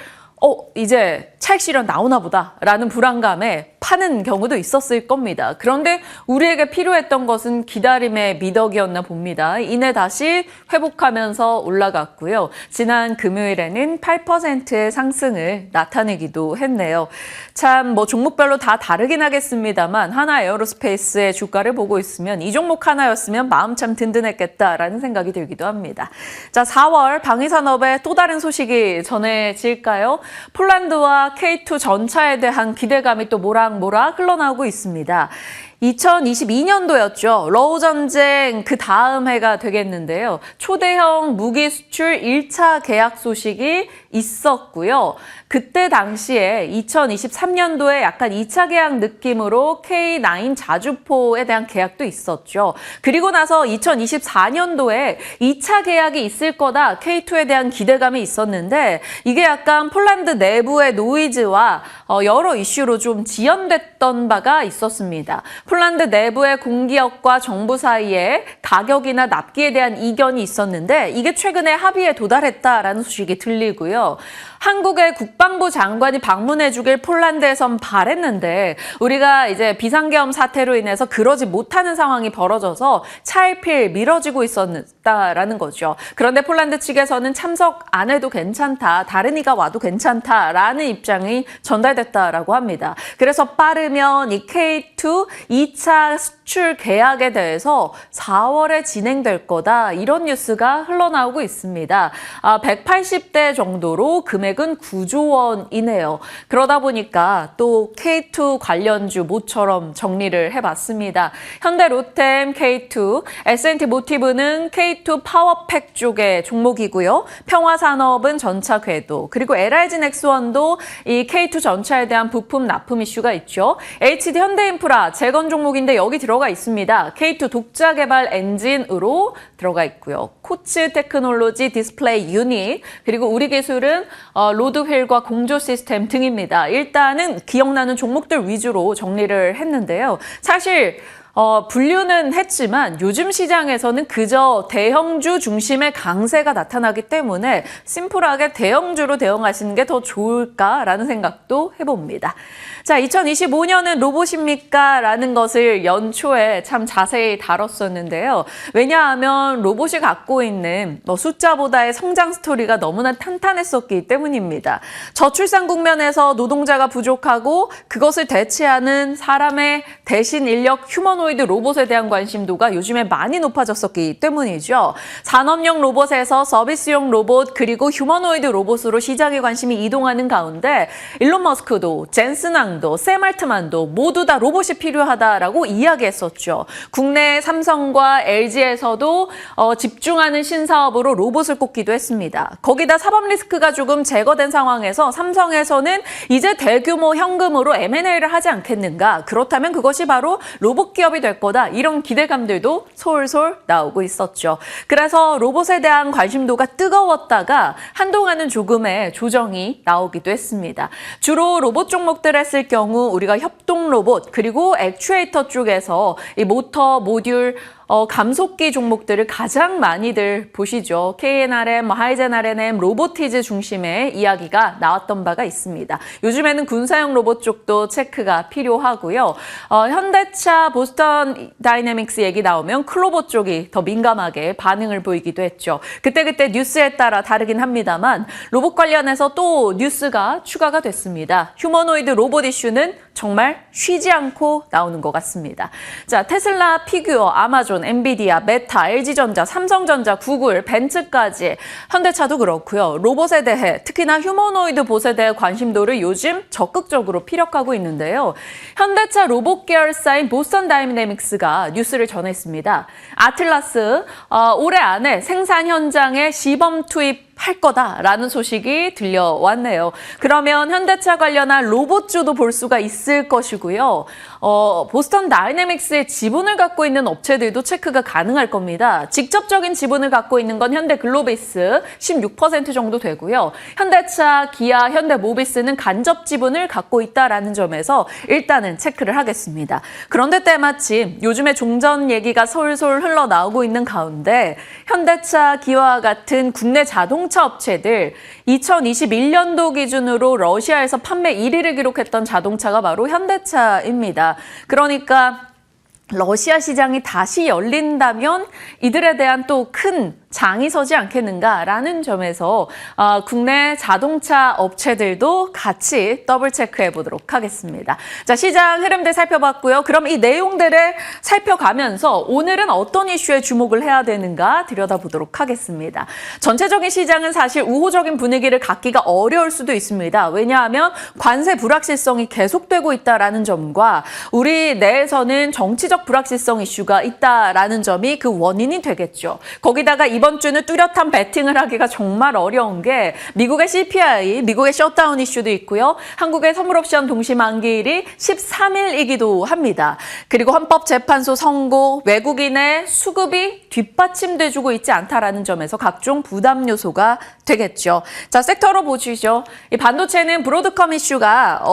이제 차익 실현 나오나 보다라는 불안감에 파는 경우도 있었을 겁니다. 그런데 우리에게 필요했던 것은 기다림의 미덕이었나 봅니다. 이내 다시 회복하면서 올라갔고요. 지난 금요일에는 8%의 상승을 나타내기도 했네요. 참 종목별로 다 다르긴 하겠습니다만 한화에어로스페이스의 주가를 보고 있으면 이 종목 하나였으면 마음 참 든든했겠다라는 생각이 들기도 합니다. 자, 4월 방위산업의 또 다른 소식이 전해질까요? 폴란드와 K2 전차에 대한 기대감이 또 모락모락 흘러나오고 있습니다. 2022년도였죠. 러우 전쟁 그 다음 해가 되겠는데요. 초대형 무기 수출 1차 계약 소식이 있었고요. 그때 당시에 2023년도에 약간 2차 계약 느낌으로 K9 자주포에 대한 계약도 있었죠. 그리고 나서 2024년도에 2차 계약이 있을 거다 K2에 대한 기대감이 있었는데 이게 약간 폴란드 내부의 노이즈와 여러 이슈로 좀 지연됐던 바가 있었습니다. 폴란드 내부의 공기업과 정부 사이에 가격이나 납기에 대한 이견이 있었는데 이게 최근에 합의에 도달했다라는 소식이 들리고요. 한국의 국방부 장관이 방문해 주길 폴란드에선 바랬는데 우리가 이제 비상계엄 사태로 인해서 그러지 못하는 상황이 벌어져서 차일피일 미뤄지고 있었다라는 거죠. 그런데 폴란드 측에서는 참석 안 해도 괜찮다, 다른 이가 와도 괜찮다라는 입장이 전달됐다라고 합니다. 그래서 빠르면 이 K2 2차 수출 계약에 대해서 4월에 진행될 거다 이런 뉴스가 흘러나오고 있습니다. 180대 정도로 금액은 9조 원이네요. 그러다 보니까 또 K2 관련주 모처럼 정리를 해봤습니다. 현대 로템 K2, S&T 모티브는 K2 파워팩 쪽의 종목이고요. 평화산업은 전차 궤도, 그리고 LIG 넥스원도 이 K2 전차에 대한 부품 납품 이슈가 있죠. HD 현대인프라 재건 종목인데 여기 들어가 있습니다. K2 독자 개발 엔진으로 들어가 있고요. 코츠 테크놀로지 디스플레이 유닛, 그리고 우리 기술은 로드휠과 공조 시스템 등입니다. 일단은 기억나는 종목들 위주로 정리를 했는데요. 사실 분류는 했지만 요즘 시장에서는 그저 대형주 중심의 강세가 나타나기 때문에 심플하게 대형주로 대응하시는 게 더 좋을까라는 생각도 해봅니다. 자, 2025년은 로봇입니까? 라는 것을 연초에 참 자세히 다뤘었는데요. 왜냐하면 로봇이 갖고 있는 숫자보다의 성장 스토리가 너무나 탄탄했었기 때문입니다. 저출산 국면에서 노동자가 부족하고 그것을 대체하는 사람의 대신 인력 휴머노이드 로봇에 대한 관심도가 요즘에 많이 높아졌었기 때문이죠. 산업용 로봇에서 서비스용 로봇 그리고 휴머노이드 로봇으로 시장의 관심이 이동하는 가운데 일론 머스크도 젠슨 앙도 샘 알트만도 모두 다 로봇이 필요하다라고 이야기했었죠. 국내 삼성과 LG에서도 집중하는 신사업으로 로봇을 꼽기도 했습니다. 거기다 사법 리스크가 조금 제거된 상황에서 삼성에서는 이제 대규모 현금으로 M&A를 하지 않겠는가. 그렇다면 그것이 바로 로봇 기업이 될 거다. 이런 기대감들도 솔솔 나오고 있었죠. 그래서 로봇에 대한 관심도가 뜨거웠다가 한동안은 조금의 조정이 나오기도 했습니다. 주로 로봇 종목들 했을 경우 우리가 협동 로봇 그리고 액추에이터 쪽에서 이 모터, 모듈, 감속기 종목들을 가장 많이들 보시죠. KNRM, 하이젠 R&M, 로보티즈 중심의 이야기가 나왔던 바가 있습니다. 요즘에는 군사용 로봇 쪽도 체크가 필요하고요. 현대차, 보스턴 다이내믹스 얘기 나오면 클로버 쪽이 더 민감하게 반응을 보이기도 했죠. 그때그때 뉴스에 따라 다르긴 합니다만 로봇 관련해서 또 뉴스가 추가가 됐습니다. 휴머노이드 로봇 이슈는 정말 쉬지 않고 나오는 것 같습니다. 자, 테슬라, 피규어, 아마존, 엔비디아, 메타, LG전자, 삼성전자, 구글, 벤츠까지 현대차도 그렇고요. 로봇에 대해 특히나 휴머노이드 봇에 대해 관심도를 요즘 적극적으로 피력하고 있는데요. 현대차 로봇 계열사인 보스턴 다이내믹스가 뉴스를 전했습니다. 아틀라스 올해 안에 생산 현장에 시범 투입할 거다라는 소식이 들려왔네요. 그러면 현대차 관련한 로봇주도 볼 수가 있을 것이고요. 보스턴 다이내믹스의 지분을 갖고 있는 업체들도 체크가 가능할 겁니다. 직접적인 지분을 갖고 있는 건 현대글로비스 16% 정도 되고요. 현대차, 기아, 현대모비스는 간접 지분을 갖고 있다라는 점에서 일단은 체크를 하겠습니다. 그런데 때마침 요즘에 종전 얘기가 솔솔 흘러나오고 있는 가운데 현대차, 기아와 같은 국내 자동차 업체들 2021년도 기준으로 러시아에서 판매 1위를 기록했던 자동차가 바로 현대차입니다. 그러니까 러시아 시장이 다시 열린다면 이들에 대한 또 큰 장이 서지 않겠는가라는 점에서 국내 자동차 업체들도 같이 더블 체크해 보도록 하겠습니다. 자, 시장 흐름들 살펴봤고요. 그럼 이 내용들을 살펴가면서 오늘은 어떤 이슈에 주목을 해야 되는가 들여다보도록 하겠습니다. 전체적인 시장은 사실 우호적인 분위기를 갖기가 어려울 수도 있습니다. 왜냐하면 관세 불확실성이 계속되고 있다라는 점과 우리 내에서는 정치적 불확실성 이슈가 있다라는 점이 그 원인이 되겠죠. 거기다가 이번 주는 뚜렷한 베팅을 하기가 정말 어려운 게 미국의 CPI, 미국의 셧다운 이슈도 있고요. 한국의 선물옵션 동시 만기일이 13일이기도 합니다. 그리고 헌법재판소 선고, 외국인의 수급이 뒷받침돼주고 있지 않다라는 점에서 각종 부담 요소가 되겠죠. 자, 섹터로 보시죠. 이 반도체는 브로드컴 이슈가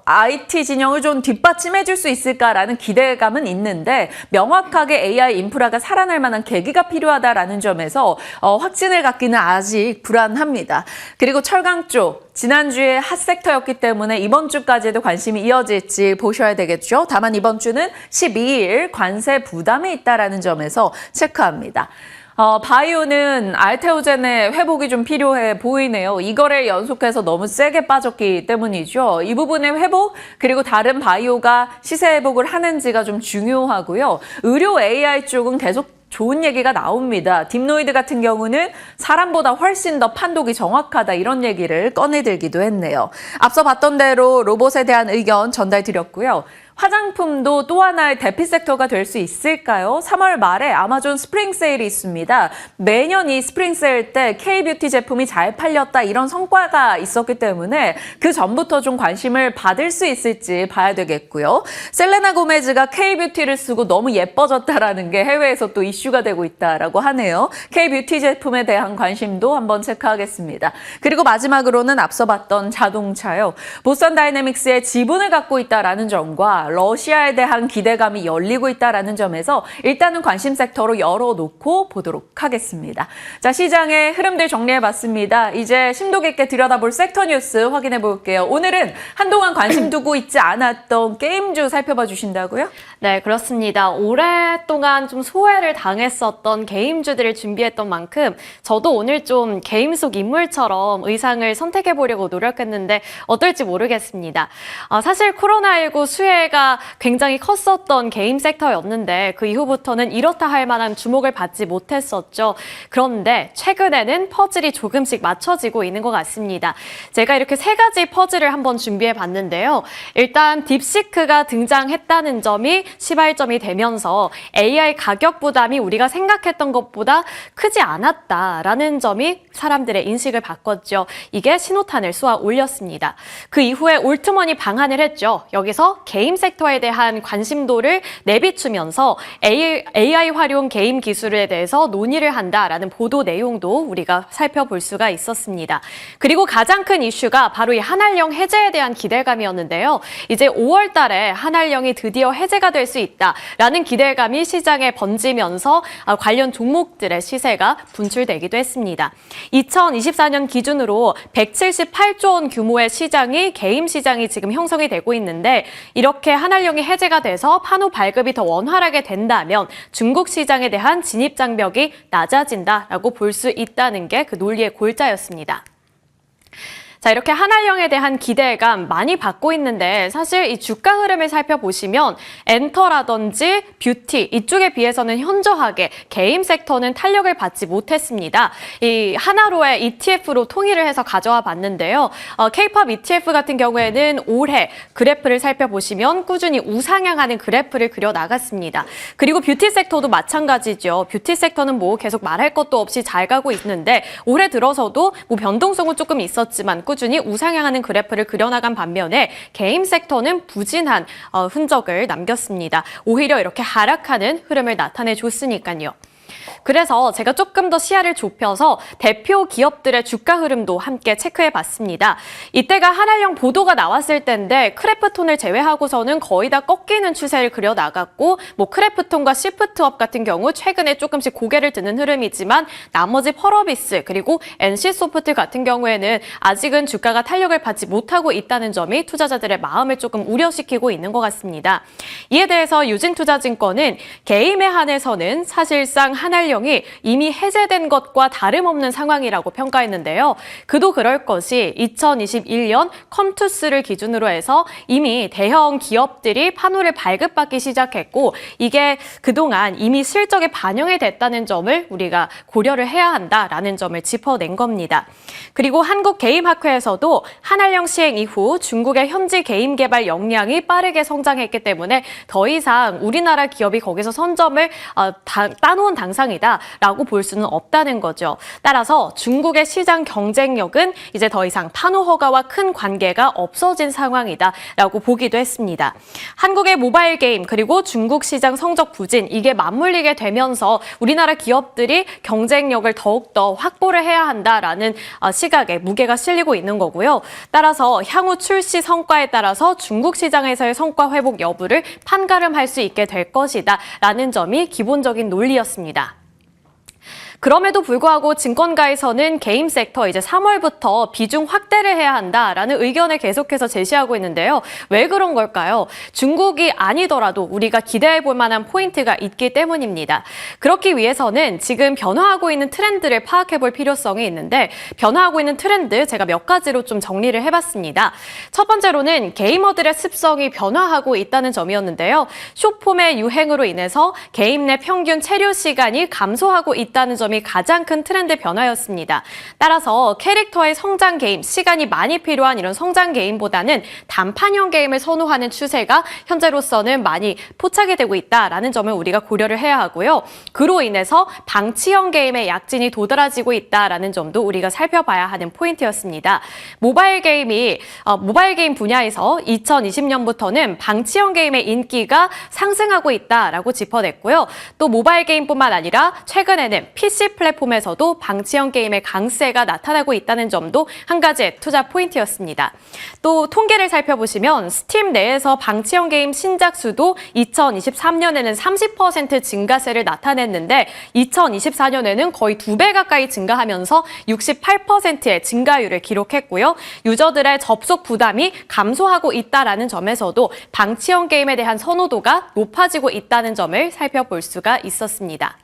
IT 진영을 좀 뒷받침해줄 수 있을까라는 기대감은 있는데 명확하게 AI 인프라가 살아날 만한 계기가 필요하다라는 점에서 확신을 갖기는 아직 불안합니다. 그리고 철강 쪽, 지난주에 핫섹터였기 때문에 이번 주까지도 관심이 이어질지 보셔야 되겠죠. 다만 이번 주는 12일 관세 부담이 있다라는 점에서 체크합니다. 바이오는 알테오젠의 회복이 좀 필요해 보이네요. 이거를 연속해서 너무 세게 빠졌기 때문이죠. 이 부분의 회복 그리고 다른 바이오가 시세 회복을 하는지가 좀 중요하고요. 의료 AI 쪽은 계속 좋은 얘기가 나옵니다. 딥노이드 같은 경우는 사람보다 훨씬 더 판독이 정확하다 이런 얘기를 꺼내들기도 했네요. 앞서 봤던 대로 로봇에 대한 의견 전달드렸고요. 화장품도 또 하나의 대피 섹터가 될 수 있을까요? 3월 말에 아마존 스프링 세일이 있습니다. 매년 이 스프링 세일 때 K뷰티 제품이 잘 팔렸다 이런 성과가 있었기 때문에 그 전부터 좀 관심을 받을 수 있을지 봐야 되겠고요. 셀레나 고메즈가 K뷰티를 쓰고 너무 예뻐졌다라는 게 해외에서 또 이슈가 되고 있다라고 하네요. K뷰티 제품에 대한 관심도 한번 체크하겠습니다. 그리고 마지막으로는 앞서 봤던 자동차요. 보선 다이내믹스의 지분을 갖고 있다라는 점과 러시아에 대한 기대감이 열리고 있다는 점에서 일단은 관심 섹터로 열어놓고 보도록 하겠습니다. 자, 시장의 흐름들 정리해봤습니다. 이제 심도 깊게 들여다볼 섹터 뉴스 확인해 볼게요. 오늘은 한동안 관심 두고 있지 않았던 게임주 살펴봐 주신다고요? 네, 그렇습니다. 오랫동안 좀 소외를 당했었던 게임주들을 준비했던 만큼 저도 오늘 좀 게임 속 인물처럼 의상을 선택해 보려고 노력했는데 어떨지 모르겠습니다. 사실 코로나19 수혜가 굉장히 컸었던 게임 섹터였는데 그 이후부터는 이렇다 할 만한 주목을 받지 못했었죠. 그런데 최근에는 퍼즐이 조금씩 맞춰지고 있는 것 같습니다. 제가 이렇게 세 가지 퍼즐을 한번 준비해 봤는데요. 일단 딥시크가 등장했다는 점이 시발점이 되면서 AI 가격 부담이 우리가 생각했던 것보다 크지 않았다라는 점이 사람들의 인식을 바꿨죠. 이게 신호탄을 쏘아 올렸습니다. 그 이후에 올트먼이 방한을 했죠. 여기서 게임 섹터에 대한 관심도를 내비추면서 AI 활용 게임 기술에 대해서 논의를 한다라는 보도 내용도 우리가 살펴볼 수가 있었습니다. 그리고 가장 큰 이슈가 바로 이 한알령 해제에 대한 기대감이었는데요. 이제 5월 달에 한알령이 드디어 해제가 될 수 있다라는 기대감이 시장에 번지면서 관련 종목들의 시세가 분출되기도 했습니다. 2024년 기준으로 178조 원 규모의 시장이 게임 시장이 지금 형성이 되고 있는데 이렇게 한알령이 해제가 돼서 판호 발급이 더 원활하게 된다면 중국 시장에 대한 진입 장벽이 낮아진다라고 볼 수 있다는 게 그 논리의 골자였습니다. 자, 이렇게 한알령에 대한 기대감 많이 받고 있는데 사실 이 주가 흐름을 살펴보시면 엔터라든지 뷰티 이쪽에 비해서는 현저하게 게임 섹터는 탄력을 받지 못했습니다. 이 하나로의 ETF로 통일을 해서 가져와 봤는데요. K-POP ETF 같은 경우에는 올해 그래프를 살펴보시면 꾸준히 우상향하는 그래프를 그려 나갔습니다. 그리고 뷰티 섹터도 마찬가지죠. 뷰티 섹터는 뭐 계속 말할 것도 없이 잘 가고 있는데 올해 들어서도 뭐 변동성은 조금 있었지만 꾸준히 우상향하는 그래프를 그려나간 반면에 게임 섹터는 부진한 흔적을 남겼습니다. 오히려 이렇게 하락하는 흐름을 나타내줬으니까요. 그래서 제가 조금 더 시야를 좁혀서 대표 기업들의 주가 흐름도 함께 체크해봤습니다. 이때가 한알령 보도가 나왔을 때인데 크래프톤을 제외하고서는 거의 다 꺾이는 추세를 그려나갔고 뭐 크래프톤과 시프트업 같은 경우 최근에 조금씩 고개를 드는 흐름이지만 나머지 펄어비스 그리고 NC소프트 같은 경우에는 아직은 주가가 탄력을 받지 못하고 있다는 점이 투자자들의 마음을 조금 우려시키고 있는 것 같습니다. 이에 대해서 유진투자증권은 게임에 한해서는 사실상 한알령 한알령이 이미 해제된 것과 다름없는 상황이라고 평가했는데요. 그도 그럴 것이 2021년 컴투스를 기준으로 해서 이미 대형 기업들이 판호를 발급받기 시작했고 이게 그동안 이미 실적에 반영이 됐다는 점을 우리가 고려를 해야 한다라는 점을 짚어낸 겁니다. 그리고 한국게임학회에서도 한알령 시행 이후 중국의 현지 게임 개발 역량이 빠르게 성장했기 때문에 더 이상 우리나라 기업이 거기서 선점을 따놓은 당상이다라고 볼 수는 없다는 거죠. 따라서 중국의 시장 경쟁력은 이제 더 이상 판호 허가와 큰 관계가 없어진 상황이다라고 보기도 했습니다. 한국의 모바일 게임 그리고 중국 시장 성적 부진 이게 맞물리게 되면서 우리나라 기업들이 경쟁력을 더욱더 확보를 해야 한다라는 시각에 무게가 실리고 있는 거고요. 따라서 향후 출시 성과에 따라서 중국 시장에서의 성과 회복 여부를 판가름할 수 있게 될 것이다 라는 점이 기본적인 논리였습니다. 그럼에도 불구하고 증권가에서는 게임 섹터 이제 3월부터 비중 확대를 해야 한다라는 의견을 계속해서 제시하고 있는데요. 왜 그런 걸까요? 중국이 아니더라도 우리가 기대해 볼 만한 포인트가 있기 때문입니다. 그렇기 위해서는 지금 변화하고 있는 트렌드를 파악해 볼 필요성이 있는데 변화하고 있는 트렌드 제가 몇 가지로 좀 정리를 해봤습니다. 첫 번째로는 게이머들의 습성이 변화하고 있다는 점이었는데요. 숏폼의 유행으로 인해서 게임 내 평균 체류 시간이 감소하고 있다는 점이 가장 큰 트렌드 변화였습니다. 따라서 캐릭터의 성장 게임, 시간이 많이 필요한 이런 성장 게임보다는 단판형 게임을 선호하는 추세가 현재로서는 많이 포착이 되고 있다라는 점을 우리가 고려를 해야 하고요. 그로 인해서 방치형 게임의 약진이 도드라지고 있다라는 점도 우리가 살펴봐야 하는 포인트였습니다. 모바일 게임 분야에서 2020년부터는 방치형 게임의 인기가 상승하고 있다라고 짚어냈고요. 또 모바일 게임뿐만 아니라 최근에는 PC 플랫폼에서도 방치형 게임의 강세가 나타나고 있다는 점도 한 가지의 투자 포인트였습니다. 또 통계를 살펴보시면 스팀 내에서 방치형 게임 신작 수도 2023년에는 30% 증가세를 나타냈는데 2024년에는 거의 2배 가까이 증가하면서 68%의 증가율을 기록했고요. 유저들의 접속 부담이 감소하고 있다는 점에서도 방치형 게임에 대한 선호도가 높아지고 있다는 점을 살펴볼 수가 있었습니다.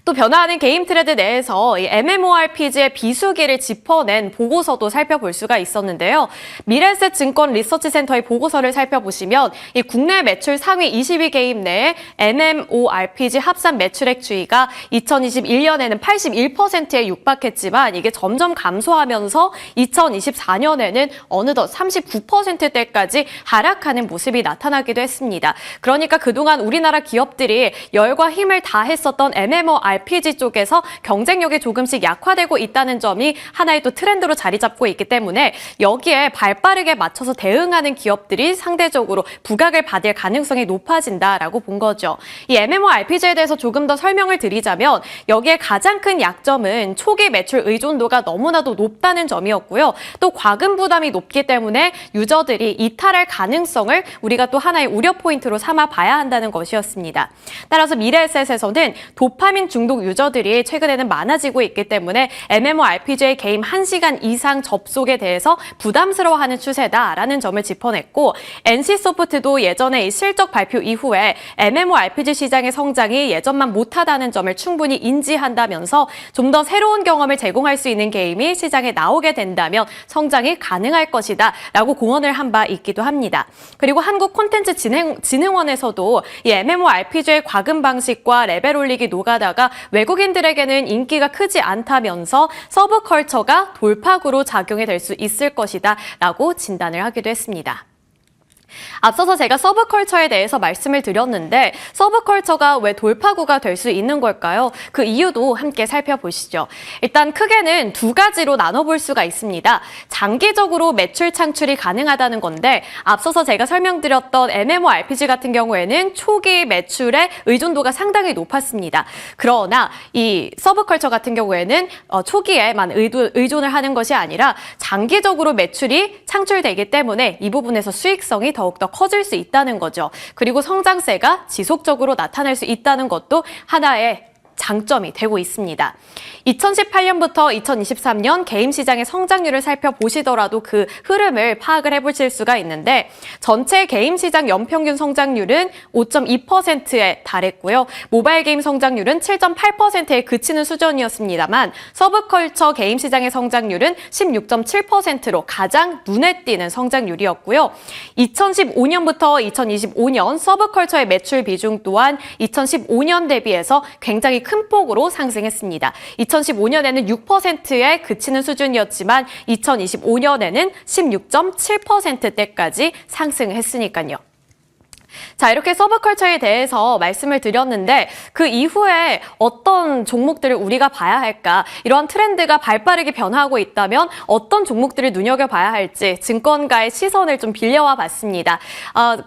또 변화하는 게임 트렌드 내에서 이 MMORPG의 비수기를 짚어낸 보고서도 살펴볼 수가 있었는데요. 미래에셋 증권 리서치 센터의 보고서를 살펴보시면 이 국내 매출 상위 20위 게임 내에 MMORPG 합산 매출액 추이가 2021년에는 81%에 육박했지만 이게 점점 감소하면서 2024년에는 어느덧 39%대까지 하락하는 모습이 나타나기도 했습니다. 그러니까 그동안 우리나라 기업들이 열과 힘을 다했었던 MMORPG 쪽에서 경쟁력이 조금씩 약화되고 있다는 점이 하나의 또 트렌드로 자리 잡고 있기 때문에 여기에 발빠르게 맞춰서 대응하는 기업들이 상대적으로 부각을 받을 가능성이 높아진다라고 본 거죠. 이 MMORPG에 대해서 조금 더 설명을 드리자면 여기에 가장 큰 약점은 초기 매출 의존도가 너무나도 높다는 점이었고요. 또 과금 부담이 높기 때문에 유저들이 이탈할 가능성을 우리가 또 하나의 우려 포인트로 삼아 봐야 한다는 것이었습니다. 따라서 미래에셋에서는 도파민 중독 유저들이 최근에는 많아지고 있기 때문에 MMORPG의 게임 1시간 이상 접속에 대해서 부담스러워하는 추세다라는 점을 짚어냈고 NC소프트도 예전에 이 실적 발표 이후에 MMORPG 시장의 성장이 예전만 못하다는 점을 충분히 인지한다면서 좀 더 새로운 경험을 제공할 수 있는 게임이 시장에 나오게 된다면 성장이 가능할 것이다 라고 공언을 한 바 있기도 합니다. 그리고 한국콘텐츠진흥원에서도 이 MMORPG의 과금 방식과 레벨 올리기 노가다가 외국인들에게는 인기가 크지 않다면서 서브컬처가 돌파구로 작용이 될 수 있을 것이다 라고 진단을 하기도 했습니다. 앞서서 제가 서브컬처에 대해서 말씀을 드렸는데 서브컬처가 왜 돌파구가 될 수 있는 걸까요? 그 이유도 함께 살펴보시죠. 일단 크게는 두 가지로 나눠볼 수가 있습니다. 장기적으로 매출 창출이 가능하다는 건데 앞서서 제가 설명드렸던 MMORPG 같은 경우에는 초기 매출의 의존도가 상당히 높았습니다. 그러나 이 서브컬처 같은 경우에는 초기에만 의존을 하는 것이 아니라 장기적으로 매출이 창출되기 때문에 이 부분에서 수익성이 더욱더 커질 수 있다는 거죠. 그리고 성장세가 지속적으로 나타날 수 있다는 것도 하나의 장점이 되고 있습니다. 2018년부터 2023년 게임 시장의 성장률을 살펴보시더라도 그 흐름을 파악을 해보실 수가 있는데 전체 게임 시장 연평균 성장률은 5.2%에 달했고요. 모바일 게임 성장률은 7.8%에 그치는 수준이었습니다만 서브컬처 게임 시장의 성장률은 16.7%로 가장 눈에 띄는 성장률이었고요. 2015년부터 2025년 서브컬처의 매출 비중 또한 2015년 대비해서 굉장히 큰 폭으로 상승했습니다. 2015년에는 6%에 그치는 수준이었지만 2025년에는 16.7%대까지 상승했으니까요. 자, 이렇게 서브컬처에 대해서 말씀을 드렸는데 그 이후에 어떤 종목들을 우리가 봐야 할까? 이러한 트렌드가 발빠르게 변화하고 있다면 어떤 종목들을 눈여겨봐야 할지 증권가의 시선을 좀 빌려와 봤습니다.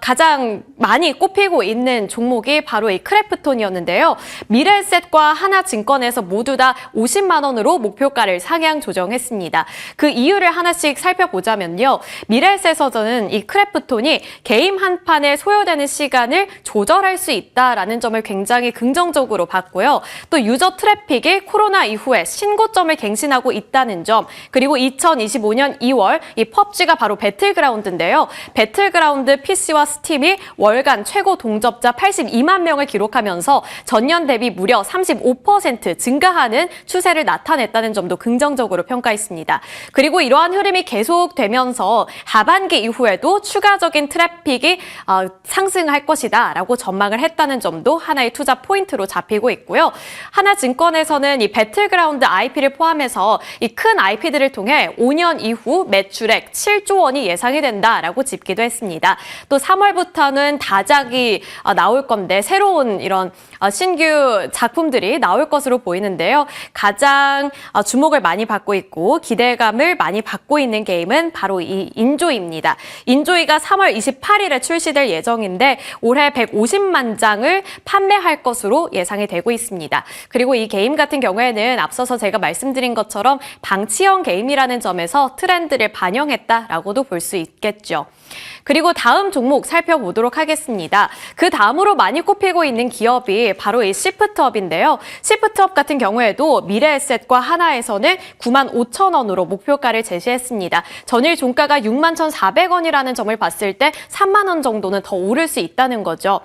가장 많이 꼽히고 있는 종목이 바로 이 크래프톤이었는데요. 미래에셋과 하나증권에서 모두 다 50만 원으로 목표가를 상향 조정했습니다. 그 이유를 하나씩 살펴보자면요. 미래에셋에서는 이 크래프톤이 게임 한 판에 소요되는 시간을 조절할 수 있다라는 점을 굉장히 긍정적으로 봤고요. 또 유저 트래픽이 코로나 이후에 신고점을 갱신하고 있다는 점, 그리고 2025년 2월 이 PUBG가 바로 배틀그라운드인데요. 배틀그라운드 PC와 스팀이 월간 최고 동접자 82만 명을 기록하면서 전년 대비 무려 35% 증가하는 추세를 나타냈다는 점도 긍정적으로 평가했습니다. 그리고 이러한 흐름이 계속되면서 하반기 이후에도 추가적인 트래픽이 상승할 것이다 라고 전망을 했다는 점도 하나의 투자 포인트로 잡히고 있고요. 하나증권에서는 이 배틀그라운드 IP를 포함해서 이 큰 IP들을 통해 5년 이후 매출액 7조 원이 예상이 된다라고 짚기도 했습니다. 또 3월부터는 다작이 나올 건데 새로운 이런 신규 작품들이 나올 것으로 보이는데요. 가장 주목을 많이 받고 있고 기대감을 많이 받고 있는 게임은 바로 이 인조이입니다. 인조이가 3월 28일에 출시될 예정인데 올해 150만 장을 판매할 것으로 예상이 되고 있습니다. 그리고 이 게임 같은 경우에는 앞서서 제가 말씀드린 것처럼 방치형 게임이라는 점에서 트렌드를 반영했다라고도 볼 수 있겠죠. 그리고 다음 종목 살펴보도록 하겠습니다. 그 다음으로 많이 꼽히고 있는 기업이 바로 이 시프트업인데요. 시프트업 같은 경우에도 미래에셋과 하나에서는 9만 5천 원으로 목표가를 제시했습니다. 전일 종가가 6만 1,400원이라는 점을 봤을 때 3만 원 정도는 더 오를 수 있다는 거죠.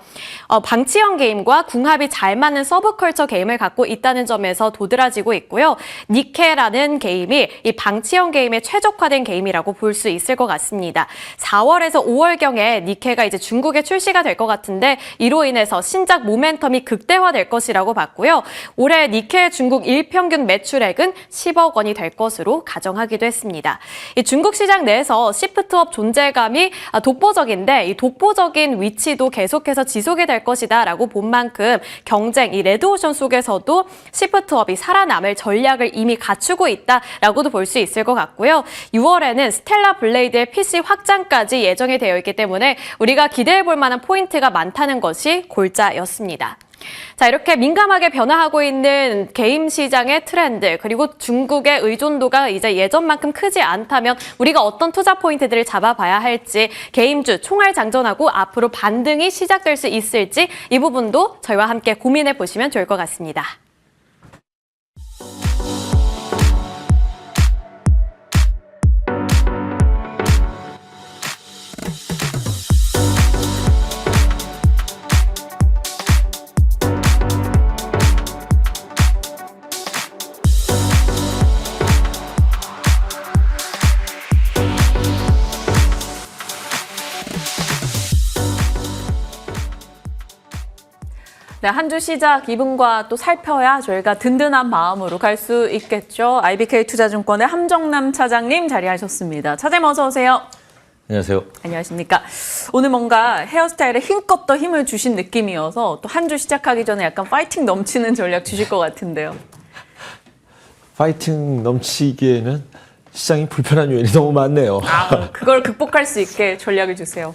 방치형 게임과 궁합이 잘 맞는 서브컬처 게임을 갖고 있다는 점에서 도드라지고 있고요. 니케라는 게임이 이 방치형 게임에 최적화된 게임이라고 볼 수 있을 것 같습니다. 4월에서 5월경에 니케가 이제 중국에 출시가 될 것 같은데 이로 인해서 신작 모멘텀이 극대화될 것이라고 봤고요. 올해 니케 중국 일평균 매출액은 10억 원이 될 것으로 가정하기도 했습니다. 이 중국 시장 내에서 시프트업 존재감이 독보적인데 이 독보적인 위치도 계속해서 지속이 될 것이다라고 본 만큼 경쟁, 이 레드오션 속에서도 시프트업이 살아남을 전략을 이미 갖추고 있다라고도 볼 수 있을 것 같고요. 6월에는 스텔라 블레이드의 PC 확장까지 예정이 되어 있기 때문에 우리가 기대해 볼 만한 포인트가 많다는 것이 골자였습니다. 자, 이렇게 민감하게 변화하고 있는 게임 시장의 트렌드, 그리고 중국의 의존도가 이제 예전만큼 크지 않다면 우리가 어떤 투자 포인트들을 잡아봐야 할지, 게임주 총알 장전하고 앞으로 반등이 시작될 수 있을지 이 부분도 저희와 함께 고민해 보시면 좋을 것 같습니다. 네, 한 주 시작 이분과 또 살펴야 저희가 든든한 마음으로 갈 수 있겠죠. IBK 투자증권의 함정남 차장님 자리하셨습니다. 차장님 어서 오세요. 안녕하세요. 안녕하십니까. 오늘 뭔가 헤어스타일에 힘껏 더 힘을 주신 느낌이어서 또 한 주 시작하기 전에 약간 파이팅 넘치는 전략 주실 것 같은데요. 파이팅 넘치기에는 시장이 불편한 요인이 너무 많네요. 그걸 극복할 수 있게 전략을 주세요.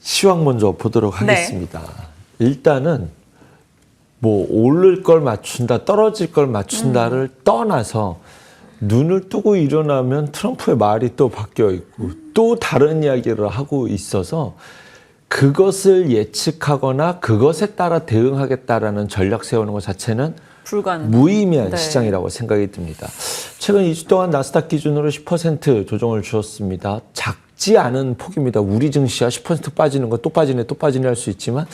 시황 먼저 보도록 하겠습니다. 일단은 뭐 오를 걸 맞춘다, 떨어질 걸 맞춘다를 떠나서 눈을 뜨고 일어나면 트럼프의 말이 또 바뀌어 있고 또 다른 이야기를 하고 있어서 그것을 예측하거나 그것에 따라 대응하겠다라는 전략 세우는 것 자체는 무의미한 네. 시장이라고 생각이 듭니다. 최근 2주 동안 나스닥 기준으로 10% 조정을 주었습니다. 작지 않은 폭입니다. 우리 증시가 10% 빠지는 거 또 빠지네 또 빠지네 할 수 있지만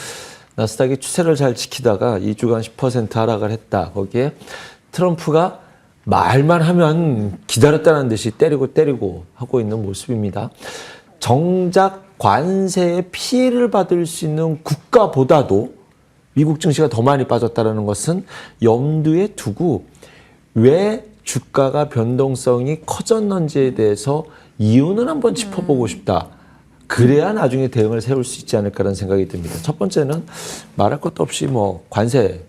나스닥이 추세를 잘 지키다가 2주간 10% 하락을 했다. 거기에 트럼프가 말만 하면 기다렸다는 듯이 때리고 하고 있는 모습입니다. 정작 관세에 피해를 받을 수 있는 국가보다도 미국 증시가 더 많이 빠졌다는 것은 염두에 두고 왜 주가가 변동성이 커졌는지에 대해서 이유는 한번 짚어보고 싶다. 그래야 나중에 대응을 세울 수 있지 않을까라는 생각이 듭니다. 첫 번째는 말할 것도 없이 관세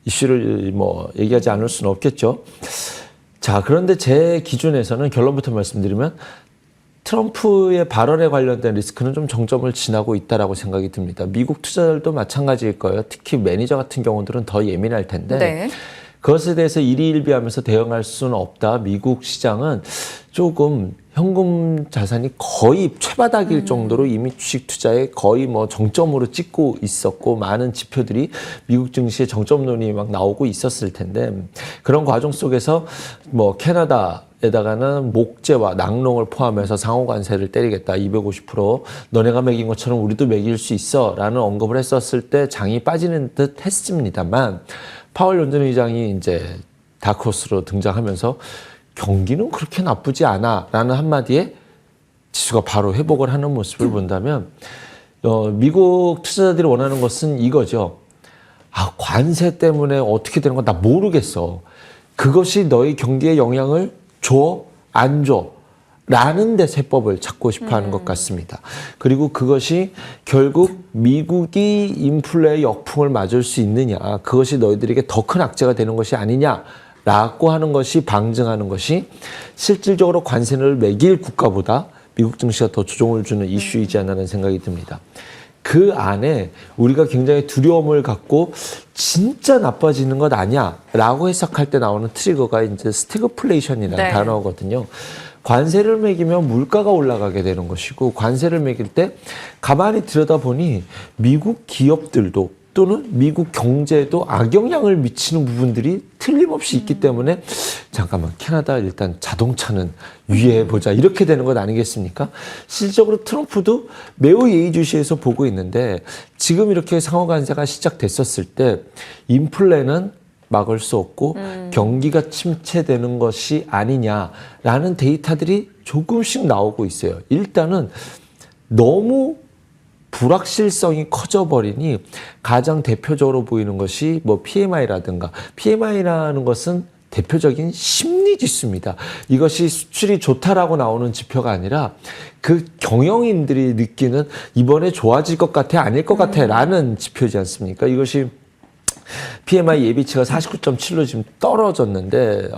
이슈를 얘기하지 않을 수는 없겠죠. 자, 그런데 제 기준에서는 결론부터 말씀드리면 트럼프의 발언에 관련된 리스크는 좀 정점을 지나고 있다라고 생각이 듭니다. 미국 투자자들도 마찬가지일 거예요. 특히 매니저 같은 경우들은 더 예민할 텐데 네. 그것에 대해서 일희일비하면서 대응할 수는 없다. 미국 시장은 조금 현금 자산이 거의 최바닥일 정도로 이미 주식 투자에 거의 정점으로 찍고 있었고 많은 지표들이 미국 증시의 정점론이 막 나오고 있었을 텐데 그런 과정 속에서 캐나다에다가는 목재와 낙농을 포함해서 상호관세를 때리겠다. 250% 너네가 매긴 것처럼 우리도 매길 수 있어 라는 언급을 했었을 때 장이 빠지는 듯 했습니다만 파월 연준 의장이 이제 다크호스로 등장하면서 경기는 그렇게 나쁘지 않아 라는 한마디에 지수가 바로 회복을 하는 모습을 본다면 미국 투자자들이 원하는 것은 이거죠. 관세 때문에 어떻게 되는 건 나 모르겠어. 그것이 너희 경기에 영향을 줘? 안 줘? 라는 데 세법을 찾고 싶어 하는 것 같습니다. 그리고 그것이 결국 미국이 인플레의 역풍을 맞을 수 있느냐, 그것이 너희들에게 더 큰 악재가 되는 것이 아니냐 라고 하는 것이 방증하는 것이 실질적으로 관세를 매길 국가보다 미국 증시가 더 조정을 주는 이슈이지 않나라는 생각이 듭니다. 그 안에 우리가 굉장히 두려움을 갖고 진짜 나빠지는 것 아니야 라고 해석할 때 나오는 트리거가 이제 스태그플레이션이라는 네. 단어거든요. 관세를 매기면 물가가 올라가게 되는 것이고 관세를 매길 때 가만히 들여다보니 미국 기업들도 또는 미국 경제에도 악영향을 미치는 부분들이 틀림없이 있기 때문에 잠깐만 캐나다 일단 자동차는 유예해보자 이렇게 되는 것 아니겠습니까? 실질적으로 트럼프도 매우 예의주시해서 보고 있는데 지금 이렇게 상호관세가 시작됐었을 때 인플레는 막을 수 없고 경기가 침체되는 것이 아니냐라는 데이터들이 조금씩 나오고 있어요. 일단은 너무 불확실성이 커져버리니 가장 대표적으로 보이는 것이 PMI라든가 PMI라는 것은 대표적인 심리지수입니다. 이것이 수출이 좋다라고 나오는 지표가 아니라 그 경영인들이 느끼는 이번에 좋아질 것 같아 아닐 것 같아 라는 지표지 않습니까? 이것이 PMI 예비치가 49.7로 지금 떨어졌는데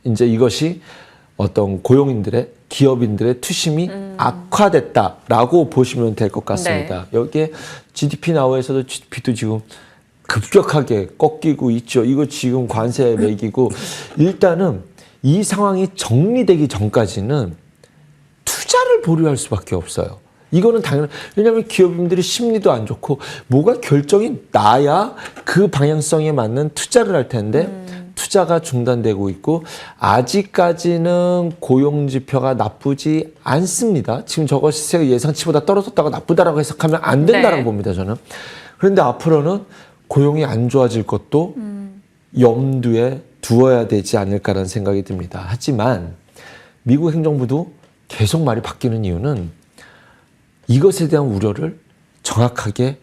이제 이것이 어떤 고용인들의 기업인들의 투심이 악화됐다라고 보시면 될 것 같습니다. 네. 여기에 GDP 나우에서도 GDP도 지금 급격하게 꺾이고 있죠. 이거 지금 관세에 매기고 일단은 이 상황이 정리되기 전까지는 투자를 보류할 수밖에 없어요. 이거는 당연히 왜냐하면 기업인들이 심리도 안 좋고 뭐가 결정이 나야 그 방향성에 맞는 투자를 할 텐데 투자가 중단되고 있고 아직까지는 고용 지표가 나쁘지 않습니다. 지금 저것이 예상치보다 떨어졌다가 나쁘다라고 해석하면 안 된다라고 네. 봅니다. 저는. 그런데 앞으로는 고용이 안 좋아질 것도 염두에 두어야 되지 않을까라는 생각이 듭니다. 하지만 미국 행정부도 계속 말이 바뀌는 이유는 이것에 대한 우려를 정확하게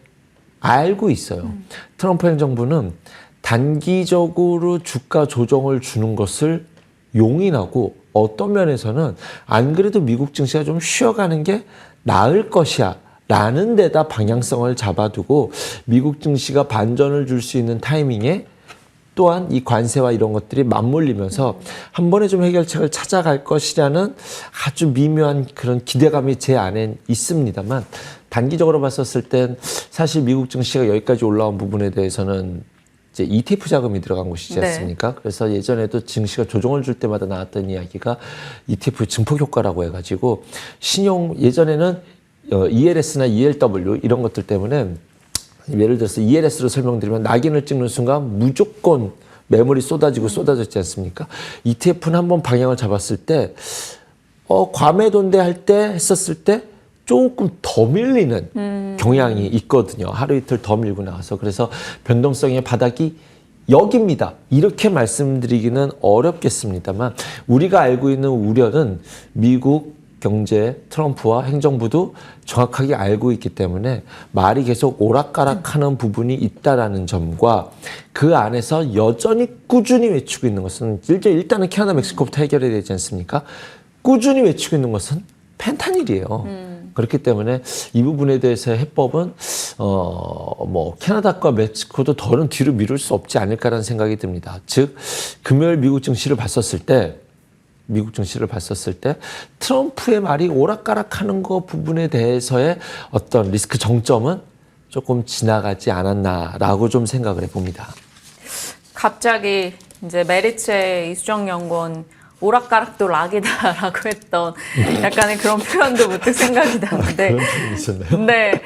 알고 있어요. 트럼프 행정부는 단기적으로 주가 조정을 주는 것을 용인하고 어떤 면에서는 안 그래도 미국 증시가 좀 쉬어가는 게 나을 것이야 라는 데다 방향성을 잡아두고 미국 증시가 반전을 줄 수 있는 타이밍에 또한 이 관세와 이런 것들이 맞물리면서 한 번에 좀 해결책을 찾아갈 것이라는 아주 미묘한 그런 기대감이 제 안에 있습니다만 단기적으로 봤었을 땐 사실 미국 증시가 여기까지 올라온 부분에 대해서는 이제 ETF 자금이 들어간 곳이지 않습니까? 네. 그래서 예전에도 증시가 조정을 줄 때마다 나왔던 이야기가 ETF 증폭 효과라고 해가지고 신용 예전에는 ELS나 ELW 이런 것들 때문에 예를 들어서 ELS로 설명드리면 낙인을 찍는 순간 무조건 매물이 쏟아졌지 않습니까? ETF는 한번 방향을 잡았을 때 과매도인데 할 때 했었을 때 조금 더 밀리는 경향이 있거든요. 하루 이틀 더 밀고 나와서. 그래서 변동성의 바닥이 여기입니다. 이렇게 말씀드리기는 어렵겠습니다만 우리가 알고 있는 우려는 미국 경제 트럼프와 행정부도 정확하게 알고 있기 때문에 말이 계속 오락가락하는 부분이 있다라는 점과 그 안에서 여전히 꾸준히 외치고 있는 것은 일단은 캐나다 멕시코부터 해결해야 되지 않습니까? 꾸준히 외치고 있는 것은 펜타닐이에요. 그렇기 때문에 이 부분에 대해서 해법은 뭐 캐나다과 멕시코도 더는 뒤로 미룰 수 없지 않을까라는 생각이 듭니다. 즉 금요일 미국 증시를 봤었을 때 트럼프의 말이 오락가락하는 거 부분에 대해서의 어떤 리스크 정점은 조금 지나가지 않았나라고 좀 생각을 해봅니다. 갑자기 이제 메리츠의 이수정 연구원 오락가락도 락이다라고 했던 약간의 그런 표현도 문득 생각이 나는데. 그런 표현이 있었나요? 네.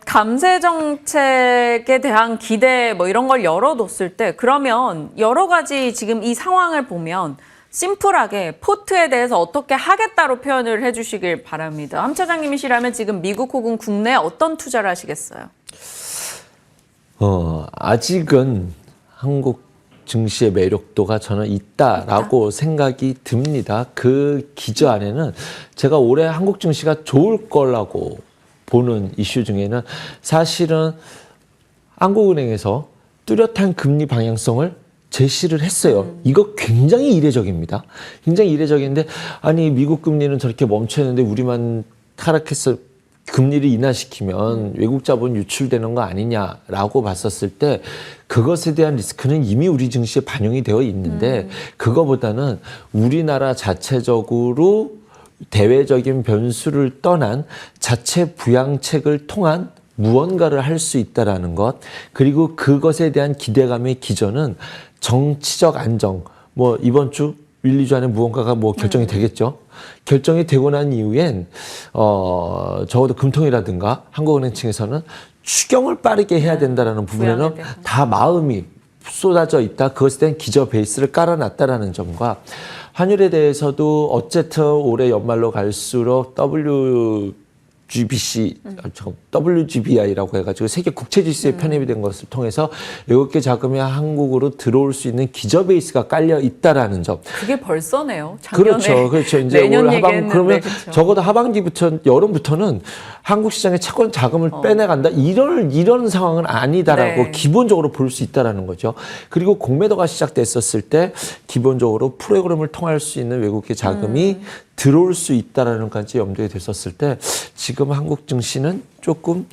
감세 정책에 대한 기대 뭐 이런 걸 열어뒀을 때 그러면 여러 가지 지금 이 상황을 보면 심플하게 포트에 대해서 어떻게 하겠다로 표현을 해주시길 바랍니다. 함 차장님이시라면 지금 미국 혹은 국내에 어떤 투자를 하시겠어요? 아직은 한국 증시의 매력도가 저는 있다라고 생각이 듭니다. 그 기저 안에는 제가 올해 한국 증시가 좋을 거라고 보는 이슈 중에는 사실은 한국은행에서 뚜렷한 금리 방향성을 제시를 했어요. 이거 굉장히 이례적입니다. 굉장히 이례적인데 아니 미국 금리는 저렇게 멈춰있는데 우리만 하락해서 금리를 인하시키면 외국 자본 유출되는 거 아니냐라고 봤었을 때 그것에 대한 리스크는 이미 우리 증시에 반영이 되어 있는데 그거보다는 우리나라 자체적으로 대외적인 변수를 떠난 자체 부양책을 통한 무언가를 할 수 있다라는 것, 그리고 그것에 대한 기대감의 기저는 정치적 안정, 뭐 이번 주 1, 2주 안에 무언가가 뭐 결정이 되겠죠. 결정이 되고 난 이후엔 적어도 금통이라든가 한국은행 층에서는 추경을 빠르게 해야 된다라는 부분에는 다 마음이 쏟아져 있다. 그것에 대한 기저 베이스를 깔아놨다라는 점과 환율에 대해서도 어쨌든 올해 연말로 갈수록 WGBI라고 해가지고 세계 국채지수에 편입이 된 것을 통해서 외국계 자금이 한국으로 들어올 수 있는 기저 베이스가 깔려 있다라는 점. 그게 벌써네요. 작년에 그렇죠. 이제 올 하반 그러면 그쵸. 적어도 하반기부터 여름부터는 한국 시장의 채권 자금을 빼내간다. 이런 상황은 아니다라고 네. 기본적으로 볼 수 있다라는 거죠. 그리고 공매도가 시작됐었을 때 기본적으로 프로그램을 통할 수 있는 외국계 자금이 들어올 수 있다라는 것까지 염두에 뒀었을 때 지금 한국 증시는 조금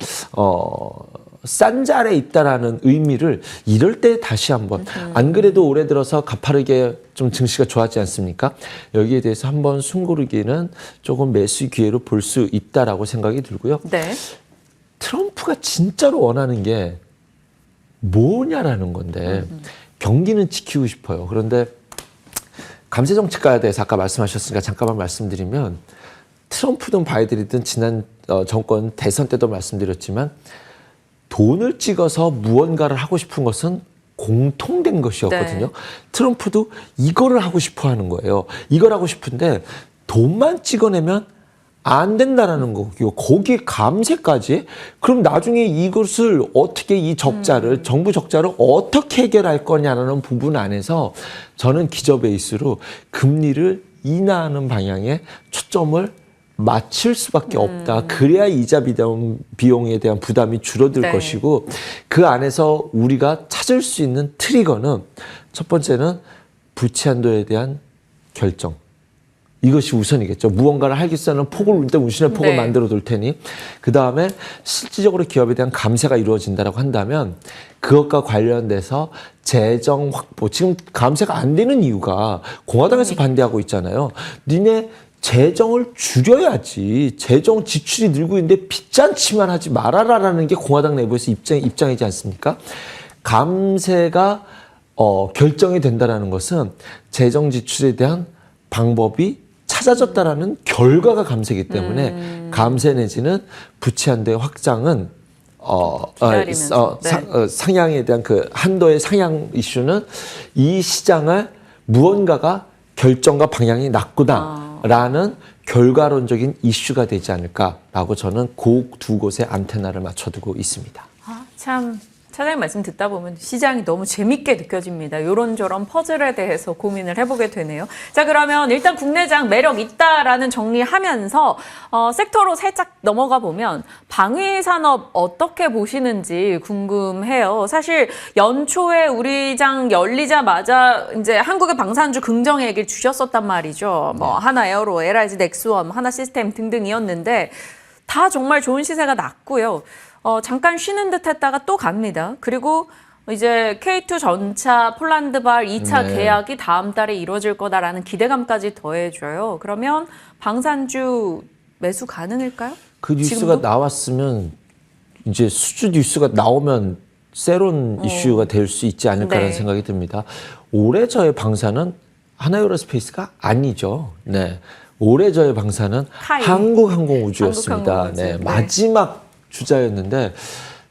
싼 자리에 있다라는 의미를 이럴 때 다시 한번 안 그래도 올해 들어서 가파르게 좀 증시가 좋았지 않습니까? 여기에 대해서 한번 숨고르기는 조금 매수 기회로 볼 수 있다라고 생각이 들고요. 네. 트럼프가 진짜로 원하는 게 뭐냐라는 건데 경기는 지키고 싶어요. 그런데 감세 정책과에 대해서 아까 말씀하셨으니까 잠깐만 말씀드리면 트럼프든 바이든이든 지난 정권 대선 때도 말씀드렸지만 돈을 찍어서 무언가를 하고 싶은 것은 공통된 것이었거든요. 네. 트럼프도 이거를 하고 싶어 하는 거예요. 이걸 하고 싶은데 돈만 찍어내면 안 된다라는 거고요. 거기에 감세까지? 그럼 나중에 이것을 어떻게 이 적자를, 정부 적자를 어떻게 해결할 거냐라는 부분 안에서 저는 기저 베이스로 금리를 인하하는 방향에 초점을 맞출 수밖에 없다. 그래야 이자 비용에 대한 부담이 줄어들 네. 것이고 그 안에서 우리가 찾을 수 있는 트리거는 첫 번째는 부채 한도에 대한 결정. 이것이 우선이겠죠. 무언가를 하기 위해서는 일단 운신의 폭을 네. 만들어 둘 테니 그 다음에 실질적으로 기업에 대한 감세가 이루어진다라고 한다면 그것과 관련돼서 재정 확보. 지금 감세가 안 되는 이유가 공화당에서 반대하고 있잖아요. 니네 재정을 줄여야지. 재정 지출이 늘고 있는데 빚잔치만 하지 말아라라는 게 공화당 내부에서 입장이지 않습니까? 감세가 결정이 된다라는 것은 재정 지출에 대한 방법이 찾아졌다라는 결과가 감세이기 때문에 감세 내지는 부채 한도의 확장은 기다리면서. 네. 상향에 대한 그 한도의 상향 이슈는 이 시장을 무언가가 결정과 방향이 났구나라는 결과론적인 이슈가 되지 않을까라고 저는 그 두 곳에 안테나를 맞춰두고 있습니다. 참 차장님 말씀 듣다 보면 시장이 너무 재밌게 느껴집니다. 요런저런 퍼즐에 대해서 고민을 해보게 되네요. 자, 그러면 일단 국내장 매력 있다라는 정리하면서 섹터로 살짝 넘어가 보면 방위 산업 어떻게 보시는지 궁금해요. 사실 연초에 우리 장 열리자마자 이제 한국의 방산주 긍정 얘기를 주셨었단 말이죠. 뭐 하나 에어로, LIG, 넥스원, 하나 시스템 등등이었는데 다 정말 좋은 시세가 났고요. 잠깐 쉬는 듯 했다가 또 갑니다. 그리고 이제 K2 전차 폴란드발 2차 계약이 다음 달에 이루어질 거다라는 기대감까지 더해줘요. 그러면 방산주 매수 가능일까요? 그 뉴스가 지금도? 나왔으면 이제 수주 뉴스가 나오면 새로운 이슈가 될 수 있지 않을까라는 네. 생각이 듭니다. 올해 저의 방사는 하나에어로스페이스가 아니죠. 네. 올해 저의 방사는 카이. 한국항공우주였습니다. 한국항공우주. 네. 네. 마지막 주자였는데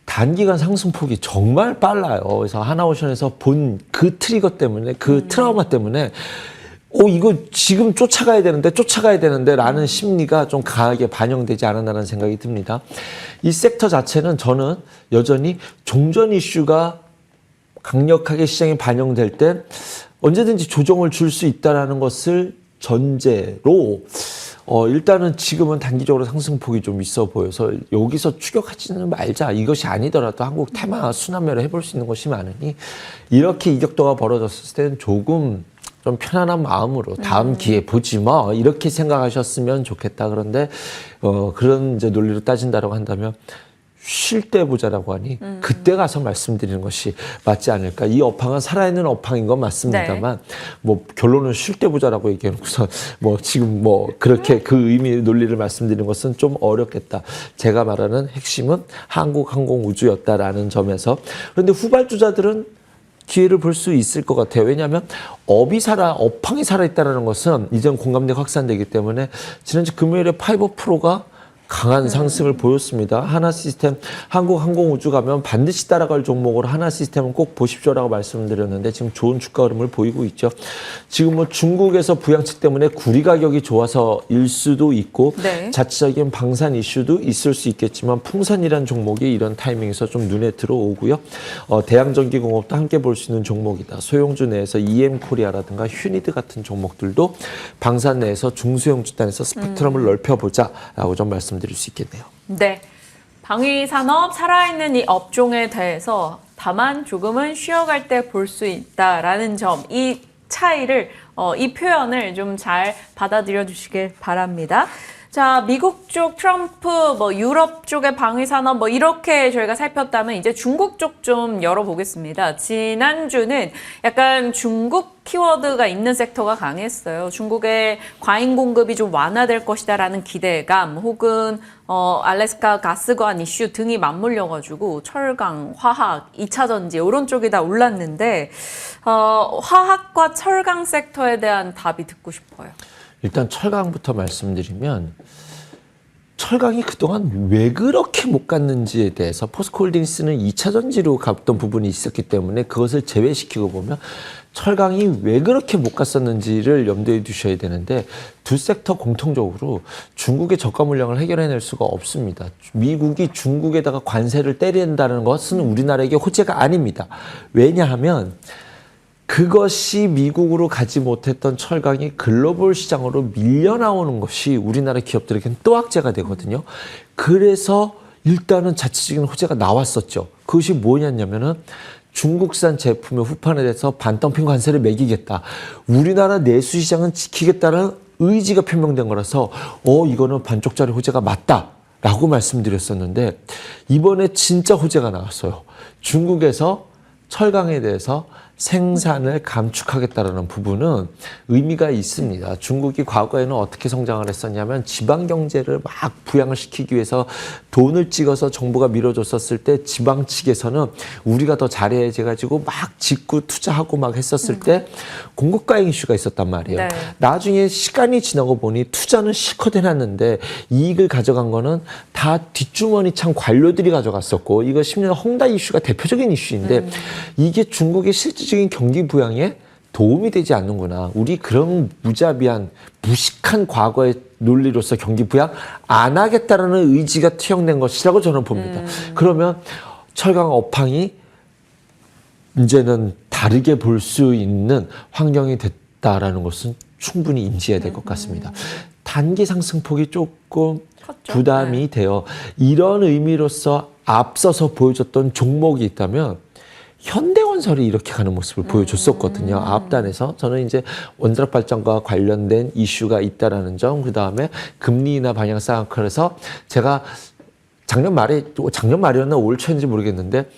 단기간 상승폭이 정말 빨라요. 그래서 하나오션에서 본 그 트리거 때문에 그 트라우마 때문에 이거 지금 쫓아가야 되는데 라는 심리가 좀 강하게 반영되지 않았나라는 생각이 듭니다. 이 섹터 자체는 저는 여전히 종전 이슈가 강력하게 시장에 반영될 때 언제든지 조정을 줄 수 있다는 것을 전제로 일단은 지금은 단기적으로 상승폭이 좀 있어 보여서 여기서 추격하지는 말자. 이것이 아니더라도 한국 테마 순환매로 해볼 수 있는 것이 많으니 이렇게 이격도가 벌어졌을 때는 조금 좀 편안한 마음으로 다음 기회에 보지 뭐 이렇게 생각하셨으면 좋겠다. 그런데 그런 이제 논리로 따진다라고 한다면 쉴 때 보자라고 하니 그때 가서 말씀드리는 것이 맞지 않을까. 이 업황은 살아있는 업황인 건 맞습니다만 뭐 결론은 쉴 때 보자라고 얘기해놓고서 뭐 지금 뭐 그렇게 그 의미의 논리를 말씀드리는 것은 좀 어렵겠다. 제가 말하는 핵심은 한국항공우주였다라는 점에서. 그런데 후발주자들은 기회를 볼 수 있을 것 같아요. 왜냐하면 업황이 살아있다는 것은 이전 공감대가 확산되기 때문에 지난주 금요일에 파이버 프로가 강한 상승을 보였습니다. 하나 시스템, 한국항공우주 가면 반드시 따라갈 종목으로 하나 시스템은 꼭 보십시오라고 말씀드렸는데 지금 좋은 주가 흐름을 보이고 있죠. 지금 뭐 중국에서 부양책 때문에 구리 가격이 좋아서일 수도 있고 네. 자체적인 방산 이슈도 있을 수 있겠지만 풍산이라는 종목이 이런 타이밍에서 좀 눈에 들어오고요. 대양전기공업도 함께 볼 수 있는 종목이다. 소형주 내에서 EM코리아라든가 휴니드 같은 종목들도 방산 내에서 중소형 집단에서 스펙트럼을 넓혀보자라고 좀 말씀드릴 수 있겠네요. 네. 방위 산업 살아있는 이 업종에 대해서 다만 조금은 쉬어갈 때 볼 수 있다라는 점, 이 차이를 이 표현을 좀 잘 받아들여 주시길 바랍니다. 자, 미국 쪽 트럼프, 뭐 유럽 쪽의 방위 산업 뭐 이렇게 저희가 살폈다면 이제 중국 쪽 좀 열어보겠습니다. 지난주는 약간 중국 키워드가 있는 섹터가 강했어요. 중국의 과잉 공급이 좀 완화될 것이다라는 기대감 혹은 알래스카 가스관 이슈 등이 맞물려가지고 철강, 화학, 2차 전지 이런 쪽이 다 올랐는데 화학과 철강 섹터에 대한 답이 듣고 싶어요. 일단 철강부터 말씀드리면 철강이 그동안 왜 그렇게 못 갔는지에 대해서 포스코홀딩스는 2차 전지로 갔던 부분이 있었기 때문에 그것을 제외시키고 보면 철강이 왜 그렇게 못 갔었는지를 염두에 두셔야 되는데 두 섹터 공통적으로 중국의 저가 물량을 해결해낼 수가 없습니다. 미국이 중국에다가 관세를 때린다는 것은 우리나라에게 호재가 아닙니다. 왜냐하면 그것이 미국으로 가지 못했던 철강이 글로벌 시장으로 밀려 나오는 것이 우리나라 기업들에게는 또 악재가 되거든요. 그래서 일단은 자체적인 호재가 나왔었죠. 그것이 뭐냐면은 중국산 제품의 후판에 대해서 반덤핑 관세를 매기겠다. 우리나라 내수 시장은 지키겠다는 의지가 표명된 거라서 이거는 반쪽짜리 호재가 맞다라고 말씀드렸었는데 이번에 진짜 호재가 나왔어요. 중국에서 철강에 대해서 생산을 감축하겠다라는 부분은 의미가 있습니다. 중국이 과거에는 어떻게 성장을 했었냐면 지방 경제를 막 부양을 시키기 위해서 돈을 찍어서 정부가 밀어줬었을 때 지방 측에서는 우리가 더 잘해야지 가지고 막 짓고 투자하고 막 했었을 때 공급 과잉 이슈가 있었단 말이에요. 네. 나중에 시간이 지나고 보니 투자는 실컷 해놨는데 이익을 가져간 거는 다 뒷주머니 찬 관료들이 가져갔었고, 이거 10년 헝다 이슈가 대표적인 이슈인데 이게 중국의 실질적인 경기 부양에 도움이 되지 않는구나. 우리 그런 무자비한 무식한 과거의 논리로서 경기 부양 안 하겠다라는 의지가 투영된 것이라고 저는 봅니다. 그러면 철강 업황이 이제는 다르게 볼 수 있는 환경이 됐다라는 것은 충분히 인지해야 될 것 같습니다. 단기 상승폭이 조금 컸죠. 부담이 돼요. 이런 의미로서 앞서서 보여줬던 종목이 있다면 현대건설이 이렇게 가는 모습을 보여줬었거든요. 앞단에서. 저는 이제 원자력 발전과 관련된 이슈가 있다라는 점, 그 다음에 금리 인하 방향 사이클에서 제가 작년 말이었나 올 초인지 모르겠는데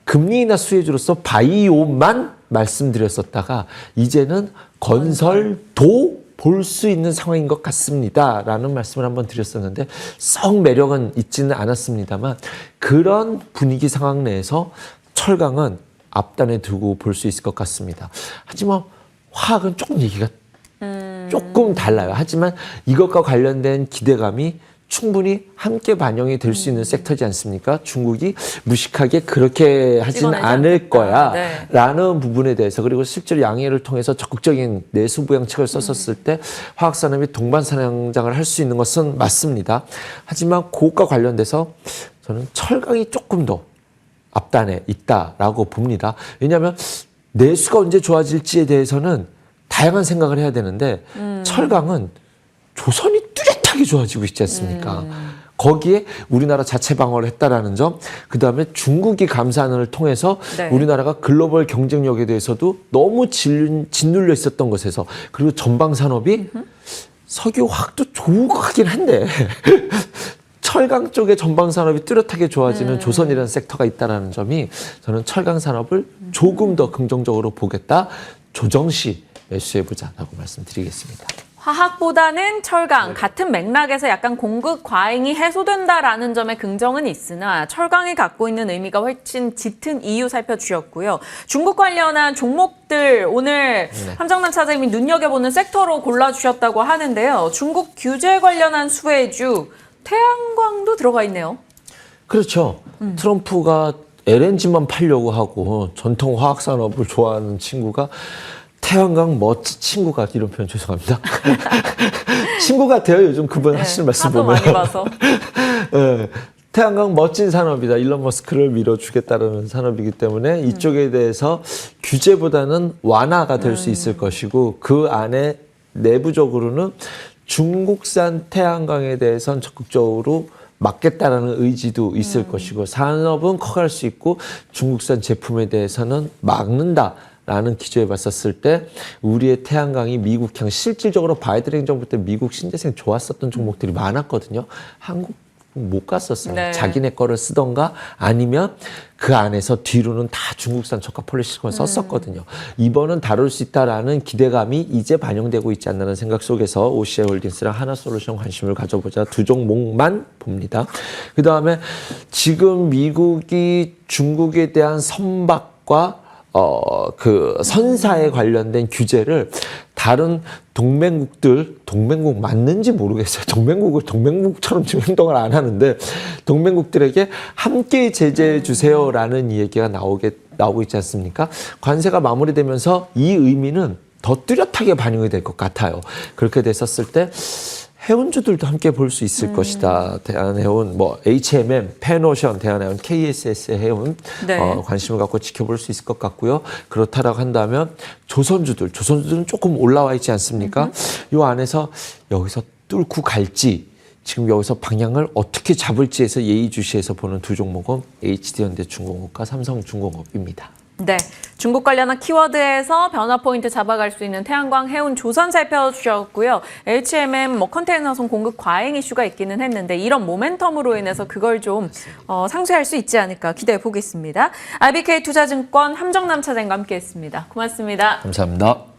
금리 인하 수혜주로서 바이오만 말씀드렸었다가 이제는 건설도 볼 수 있는 상황인 것 같습니다. 라는 말씀을 한번 드렸었는데 썩 매력은 있지는 않았습니다만 그런 분위기 상황 내에서 철강은 앞단에 두고 볼 수 있을 것 같습니다. 하지만 화학은 조금 얘기가 조금 달라요. 하지만 이것과 관련된 기대감이 충분히 함께 반영이 될 수 있는 섹터지 않습니까? 중국이 무식하게 그렇게 하지는 않을 거야 라는 부분에 대해서, 그리고 실제로 양해를 통해서 적극적인 내수 부양책을 썼었을 때 화학산업이 동반 상장을 할 수 있는 것은 맞습니다. 하지만 그것과 관련돼서 저는 철강이 조금 더 앞단에 있다라고 봅니다. 왜냐하면 내수가 언제 좋아질지에 대해서는 다양한 생각을 해야 되는데 철강은 조선이 뚜렷하게 좋아지고 있지 않습니까? 거기에 우리나라 자체 방어를 했다라는 점, 그 다음에 중국이 감산을 통해서 네. 우리나라가 글로벌 경쟁력에 대해서도 너무 짓눌려 있었던 것에서, 그리고 전방 산업이 석유 화학도 좋은 것 같긴 한데 철강 쪽의 전방 산업이 뚜렷하게 좋아지는 조선이라는 섹터가 있다는 점이 저는 철강 산업을 조금 더 긍정적으로 보겠다. 조정시 매수해보자라고 말씀드리겠습니다. 화학보다는 철강, 같은 맥락에서 약간 공급 과잉이 해소된다라는 점에 긍정은 있으나 철강이 갖고 있는 의미가 훨씬 짙은 이유 살펴주셨고요. 중국 관련한 종목들 오늘 함정남 차장님이 눈여겨보는 섹터로 골라주셨다고 하는데요. 중국 규제 관련한 수혜주, 태양광도 들어가 있네요. 그렇죠. 트럼프가 LNG만 팔려고 하고 전통 화학산업을 좋아하는 친구가 태양광 멋진 친구가, 이런 표현 죄송합니다. 친구 같아요. 요즘 그분 하시는 말씀 하도 보면. 많이 봐서. 네, 태양광 멋진 산업이다. 일론 머스크를 밀어주겠다는 산업이기 때문에 이쪽에 대해서 규제보다는 완화가 될 수 있을 것이고, 그 안에 내부적으로는 중국산 태양광에 대해서는 적극적으로 막겠다라는 의지도 있을 것이고, 산업은 커갈 수 있고 중국산 제품에 대해서는 막는다 라는 기조에 봤었을 때 우리의 태양광이 미국향, 실질적으로 바이든 행정부 때 미국 신재생 좋았었던 종목들이 많았거든요. 한국 못 갔었어요. 네. 자기네 거를 쓰던가 아니면 그 안에서 뒤로는 다 중국산 저가 폴리시콘을 썼었거든요. 이번은 다룰 수 있다라는 기대감이 이제 반영되고 있지 않나는 생각 속에서 OCI 홀딩스랑 하나솔루션 관심을 가져보자, 두 종목만 봅니다. 그 다음에 지금 미국이 중국에 대한 선박과 그 선사에 관련된 규제를 다른 동맹국 맞는지 모르겠어요. 동맹국처럼 지금 행동을 안 하는데 동맹국들에게 함께 제재해 주세요라는 얘기가 나오고 있지 않습니까? 관세가 마무리되면서 이 의미는 더 뚜렷하게 반영이 될 것 같아요. 그렇게 됐었을 때 해운주들도 함께 볼 수 있을 것이다. 대한해운, 뭐 HMM, 펜오션, 대한해운, KSS 해운 네. 관심을 갖고 지켜볼 수 있을 것 같고요. 그렇다라고 한다면 조선주들은 조금 올라와 있지 않습니까? 이 안에서 여기서 뚫고 갈지, 지금 여기서 방향을 어떻게 잡을지에서 예의주시해서 보는 두 종목은 HD현대중공업과 삼성중공업입니다. 네, 중국 관련한 키워드에서 변화 포인트 잡아갈 수 있는 태양광, 해운, 조선 살펴주셨고요. HMM 컨테이너선 공급 과잉 이슈가 있기는 했는데 이런 모멘텀으로 인해서 그걸 좀 상쇄할 수 있지 않을까 기대해 보겠습니다. IBK 투자증권 함정남 차장과 함께했습니다. 고맙습니다. 감사합니다.